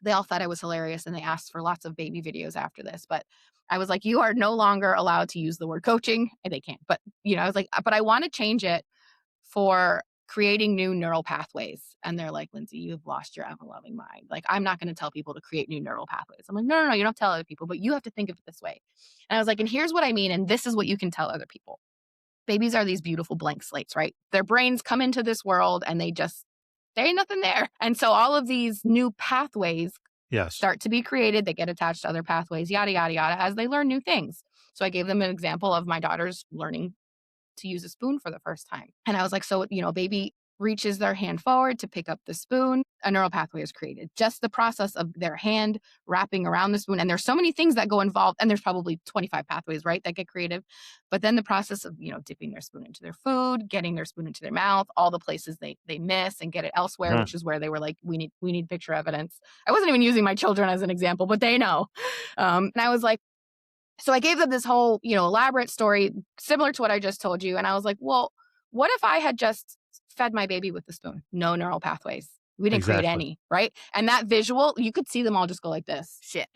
They all thought I was hilarious and they asked for lots of baby videos after this, but I was like, you are no longer allowed to use the word coaching, and they can't. But I was like, but I want to change it for creating new neural pathways. And they're like, Lindsey, you've lost your ever loving mind. Like, I'm not going to tell people to create new neural pathways. I'm like, no, you don't tell other people, but you have to think of it this way. And I was like, and here's what I mean. And this is what you can tell other people. Babies are these beautiful blank slates, right? Their brains come into this world and there ain't nothing there. And so all of these new pathways Yes. start to be created. They get attached to other pathways, yada, yada, yada, as they learn new things. So I gave them an example of my daughter's learning to use a spoon for the first time. And I was like, so, baby reaches their hand forward to pick up the spoon, a neural pathway is created. Just the process of their hand wrapping around the spoon. And there's so many things that go involved, and there's probably 25 pathways, right, that get created. But then the process of, dipping their spoon into their food, getting their spoon into their mouth, all the places they miss and get it elsewhere, Mhm. which is where they were like, we need picture evidence. I wasn't even using my children as an example, but they know. And I was like, so I gave them this whole, elaborate story similar to what I just told you. And I was like, well, what if I had just fed my baby with the spoon? No neural pathways. We didn't create Exactly. any, right? And that visual, you could see them all just go like this. Shit.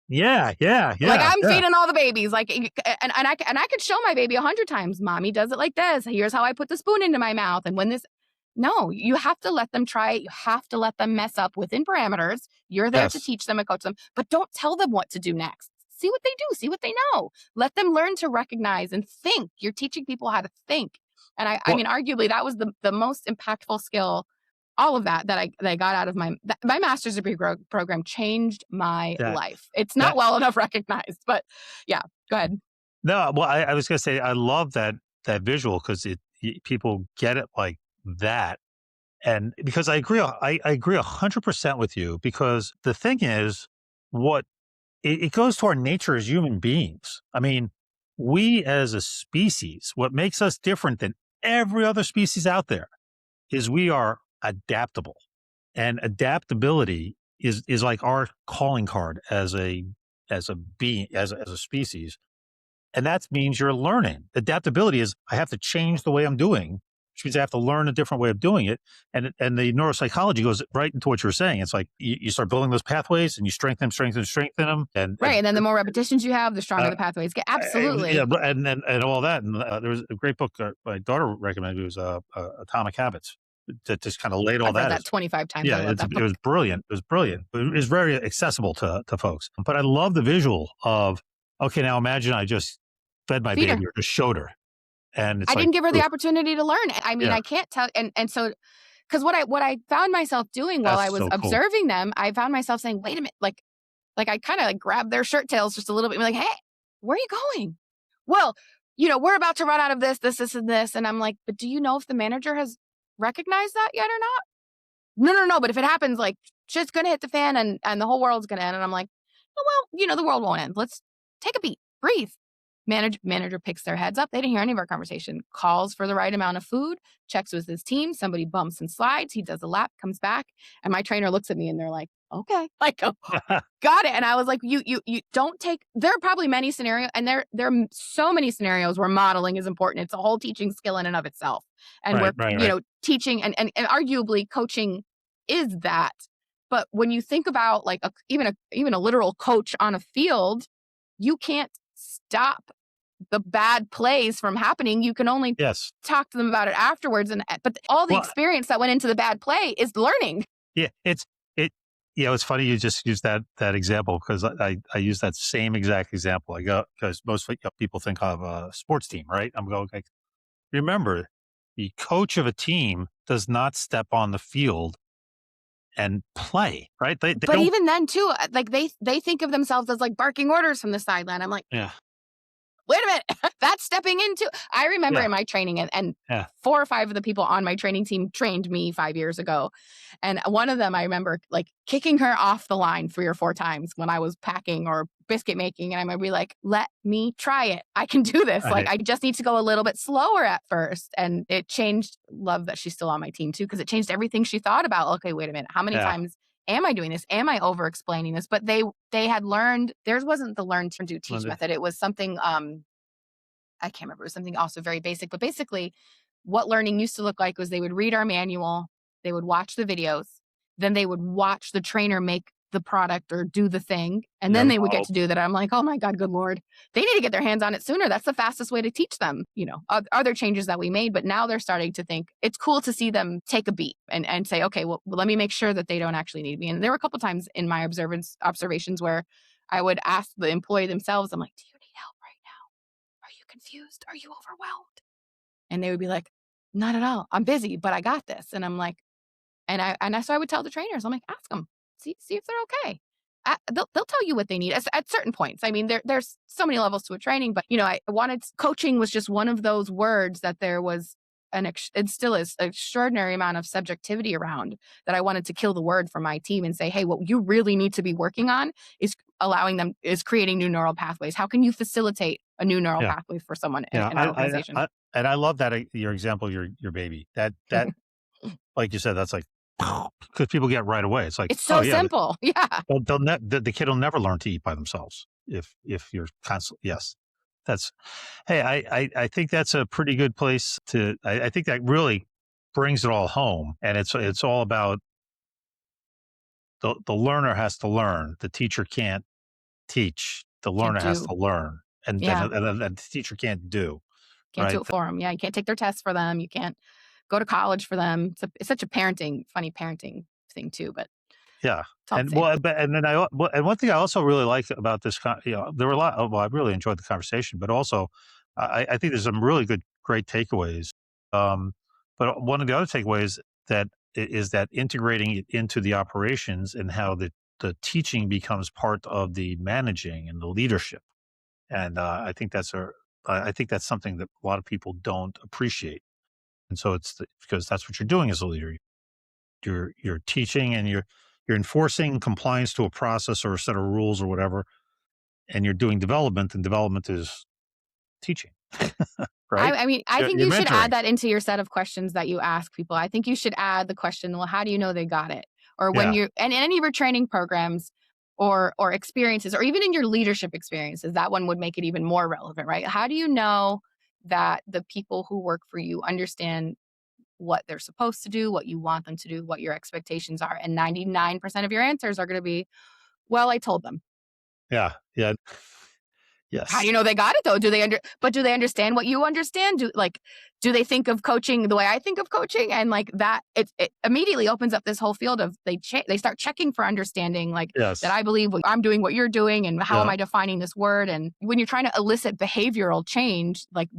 Yeah. Yeah. Like Yeah. I'm Yeah. feeding all the babies. Like, and I could show my baby 100 times. Mommy does it like this. Here's how I put the spoon into my mouth. And when this, no, you have to let them try it. You have to let them mess up within parameters. You're there to Yes. teach them and coach them, but don't tell them what to do next. See what they do. See what they know. Let them learn to recognize and think. You're teaching people how to think. And I Well, mean, arguably, that was the most impactful skill. All of that I got out of my master's degree program changed my that life. It's not that well enough recognized, but yeah, go ahead. no. Well, I was going to say I love that visual because people get it like that, and because I agree 100% with you because the thing is what it goes to our nature as human beings. I mean, we as a species, what makes us different than every other species out there is we are adaptable. And adaptability is like our calling card as a being, as a species. And that means you're learning. Adaptability is I have to change the way I'm doing, which means I have to learn a different way of doing it. And the neuropsychology goes right into what you're saying. It's like you start building those pathways and you strengthen them. Right, and then the more repetitions you have, the stronger Uh, the pathways get. yeah, Absolutely. and all that. And there was a great book my daughter recommended. It was Atomic Habits that just kind of laid all I've read that. that 25 times. I Yeah, love that it book. was brilliant. It was brilliant. It was very accessible to folks. But I love the visual of okay, now imagine I just fed my Feeder. baby or just showed her, And it's I like, didn't give her the oof, opportunity to learn. I mean, yeah, I can't tell. And so, because what I found myself doing while I that's was so cool. observing them, I found myself saying, wait a minute, like I kind of like grabbed their shirt tails just a little bit, and be like, hey, where are you going? Well, we're about to run out of this, and this. And I'm like, but do you know if the manager has recognized that yet or not? No. But if it happens, like shit's gonna hit the fan and the whole world's gonna end. And I'm like, oh, well, the world won't end. Let's take a beat, breathe. Manager picks their heads up. They didn't hear any of our conversation. Calls for the right amount of food, checks with his team. Somebody bumps and slides. He does a lap, comes back. And my trainer looks at me and they're like, okay, like, oh, got it. And I was like, you don't take, there are probably many scenarios, and there are so many scenarios where modeling is important. It's a whole teaching skill in and of itself. And Right, where, right, right. teaching and arguably coaching is that. But when you think about like even a literal coach on a field, you can't stop the bad plays from happening. You can only Yes. talk to them about it afterwards. But all the Well, experience that went into the bad play is learning. yeah, it. It's funny you just use that example, because I use that same exact example. I go, because most people think of a sports team, right? I'm going like, remember, the coach of a team does not step on the field and play, right? They But don't. even then too, like they think of themselves as like barking orders from the sideline. I'm like, Yeah, wait a minute, that's stepping into. I remember yeah, in my training, and yeah. 4 or 5 of the people on my training team trained me 5 years ago. And one of them, I remember like kicking her off the line 3 or 4 times when I was packing or biscuit making. And I might be like, let me try it. I can do this. Like, Right. I just need to go a little bit slower at first. And it changed. Love that she's still on my team too, because it changed everything she thought about. Okay, wait a minute. How many Yeah. times am I doing this? Am I over explaining this? But they had learned, theirs wasn't the learn to do teach Linda. method. It was something, I can't remember. It was something also very basic, but basically what learning used to look like was they would read our manual, they would watch the videos, then they would watch the trainer make the product or do the thing, and And then then, they would get oh, to do that. I'm like, oh my God, good Lord. They need to get their hands on it sooner. That's the fastest way to teach them, other changes that we made. But now they're starting to think it's cool to see them take a beat and say, okay, well, let me make sure that they don't actually need me. And there were a couple times in my observations where I would ask the employee themselves, I'm like, do you need help right now? Are you confused? Are you overwhelmed? And they would be like, not at all. I'm busy, but I got this. And I'm like, so I would tell the trainers, I'm like, ask them, see if they're okay. They'll tell you what they need at certain points. I mean, there's so many levels to a training, but I wanted, coaching was just one of those words that there was it still is an extraordinary amount of subjectivity around, that I wanted to kill the word from my team and say, hey, what you really need to be working on is creating new neural pathways. How can you facilitate a new neural yeah, pathway for someone yeah. in our organization? And I love that, your example, your baby. That like you said, that's like, because people get right away. It's like, It's oh so yeah, simple. Yeah. the kid will never learn to eat by themselves if you're constant. Yes, that's. Hey, I think that's a pretty good place to. I think that really brings it all home, and it's all about the learner has to learn. The teacher can't teach. The Can't learner has do. to learn, and Yeah. the teacher can't do. Can't do Right? it for them. Yeah. You can't take their tests for them. You can't go to college for them. It's such a funny parenting thing too, but Yeah. it's all the And same. well, but and then and one thing I also really like about this, there were a lot. Well, I really enjoyed the conversation, but also I think there's some really great takeaways. Um, but one of the other takeaways is that integrating it into the operations, and how the teaching becomes part of the managing and the leadership. And I think that's something that a lot of people don't appreciate. And so because that's what you're doing as a leader. You're teaching, and you're enforcing compliance to a process or a set of rules or whatever, and you're doing development, and development is teaching, right? I mean, I think You're you should add mentoring. that into your set of questions that you ask people. I think you should add the question, well, how do you know they got it? Or when Yeah, you, and in any of your training programs or experiences, or even in your leadership experiences, that one would make it even more relevant, right? How do you know that the people who work for you understand what they're supposed to do, what you want them to do, what your expectations are? And 99% of your answers are going to be, well, I told them. yeah, yeah. How do Yes, you know they got it though? Do they understand what you understand? Do they think of coaching the way I think of coaching? And like that, it immediately opens up this whole field of they start checking for understanding, like that yes, I believe I'm doing what you're doing, and how am yeah, I defining this word? And when you're trying to elicit behavioral change, like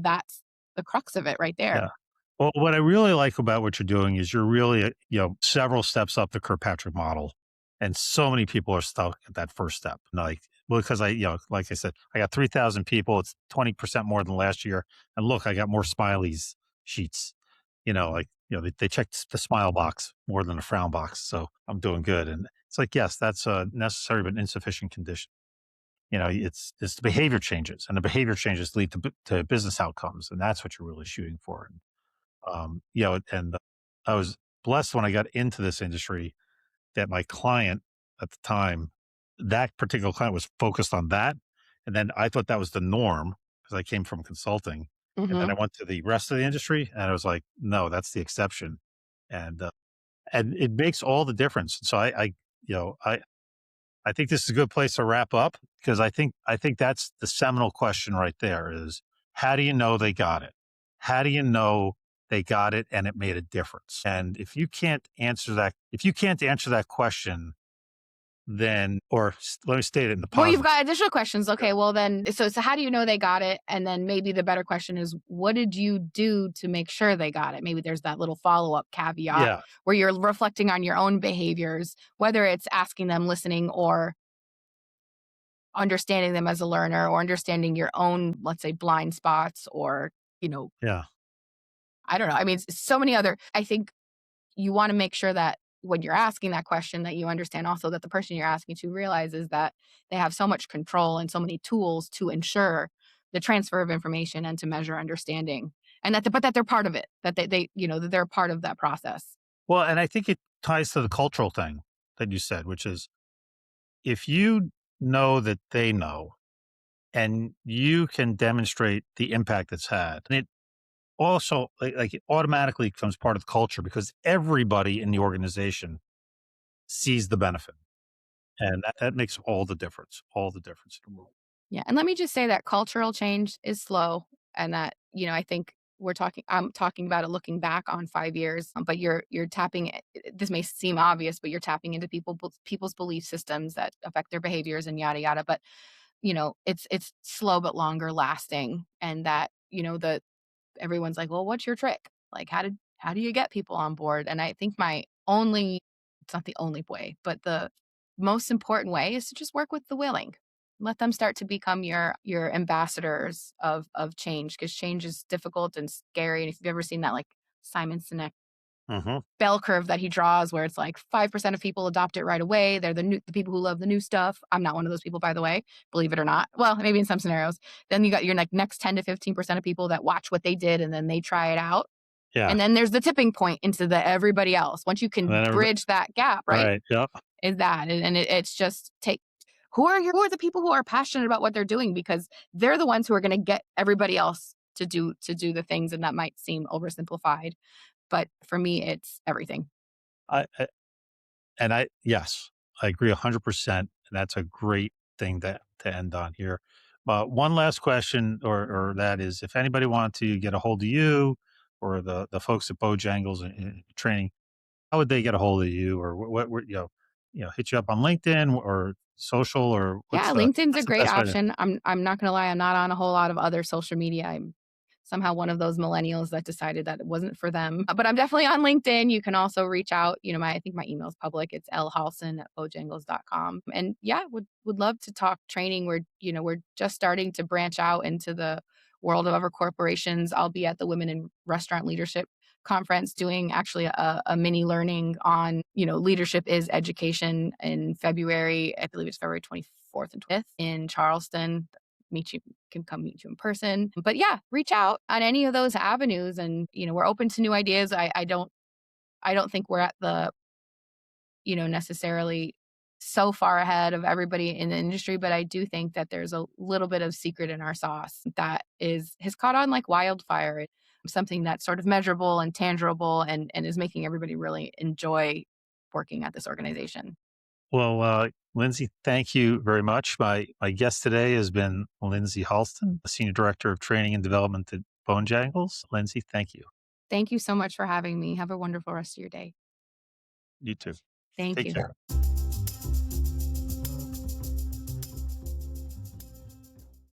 the crux of it right Yeah. there. Well, what I really like about what you're doing is you're really, several steps up the Kirkpatrick model. And so many people are stuck at that first step. Like, well, because like I said, I got 3,000 people. It's 20% more than last year. And look, I got more smileys sheets. They checked the smile box more than the frown box. So I'm doing good. And it's like, yes, that's a necessary but insufficient condition. It's the behavior changes, and the behavior changes lead to business outcomes. And that's what you're really shooting for. And I was blessed when I got into this industry that my client at the time, that particular client was focused on that. And then I thought that was the norm because I came from consulting. And then I Hmm. went to the rest of the industry and I was like, no, that's the exception. And it makes all the difference. So I think this is a good place to wrap up because I think that's the seminal question right there is how do you know they got it? How do you know they got it and it made a difference? And if you can't answer that question, then let me state it in the Well, you've positive. got additional questions. Yeah. Okay, well then, so how do you know they got it? And then maybe the better question is, what did you do to make sure they got it? Maybe there's that little follow up caveat Yeah. where you're reflecting on your own behaviors, whether it's asking them, listening, or understanding them as a learner, or understanding your own, let's say, blind spots, or you know, Yeah. I don't know. I mean, so many other. I think you want to make sure that when you're asking that question that you understand also that the person you're asking to realizes that they have so much control and so many tools to ensure the transfer of information and to measure understanding, and that they're part of it, that that they're part of that process. Well, and I think it ties to the cultural thing that you said, which is if you know that they know and you can demonstrate the impact it's had, and it also it automatically becomes part of the culture because everybody in the organization sees the benefit, and that makes all the difference in the world. Yeah, and let me just say that cultural change is slow, and that, I think I'm talking about it looking back on 5 years, but you're tapping this may seem obvious, but you're tapping into people's belief systems that affect their behaviors and yada yada, but, it's slow but longer lasting, and that, the everyone's like, "Well, what's your trick? Like, how do you get people on board?" And I think my only it's not the only way, but the most important way is to just work with the willing. Let them start to become your ambassadors of change, because change is difficult and scary. And if you've ever seen that, like, Simon Sinek Hmm. bell curve that he draws, where it's like 5% of people adopt it right away. They're the people who love the new stuff. I'm not one of those people, by the way, believe it or not. Well, maybe in some scenarios. Then you got your, like, next 10 to 15% of people that watch what they did and then they try it out. Yeah, And then there's the tipping point into the everybody else. Once you and can then everybody, bridge that gap, right? right? Yep. Is that, and it's just take who are the people who are passionate about what they're doing, because they're the ones who are going to get everybody else to do the things, and that might seem oversimplified, but for me it's everything. I yes, I agree 100%, and that's a great thing to end on here. One last question, or that is, if anybody want to get a hold of you or the folks at Bojangles in training, how would they get a hold of you, or hit you up on LinkedIn or social, or Yeah, LinkedIn's a what's the great best way to? option. I'm not gonna lie, I'm not on a whole lot of other social media. I'm somehow one of those millennials that decided that it wasn't for them. But I'm definitely on LinkedIn. You can also reach out. I think my email's public. It's lhalson@bojangles.com. And yeah, would love to talk training. We're just starting to branch out into the world of other corporations. I'll be at the Women in Restaurant Leadership conference doing actually a mini learning on, leadership is education in February. I believe it's February 24th and 25th in Charleston. Meet you Can come meet you in person. But yeah, reach out on any of those avenues, and we're open to new ideas. I don't think we're at the, necessarily so far ahead of everybody in the industry, but I do think that there's a little bit of secret in our sauce that has caught on like wildfire. Something that's sort of measurable and tangible, and is making everybody really enjoy working at this organization. Well, Lindsay, thank you very much. My guest today has been Lindsey Halston, the Senior Director of Training and Development at Bojangles. Lindsay, thank you. Thank you so much for having me. Have a wonderful rest of your day. You too. Thank Take you. care.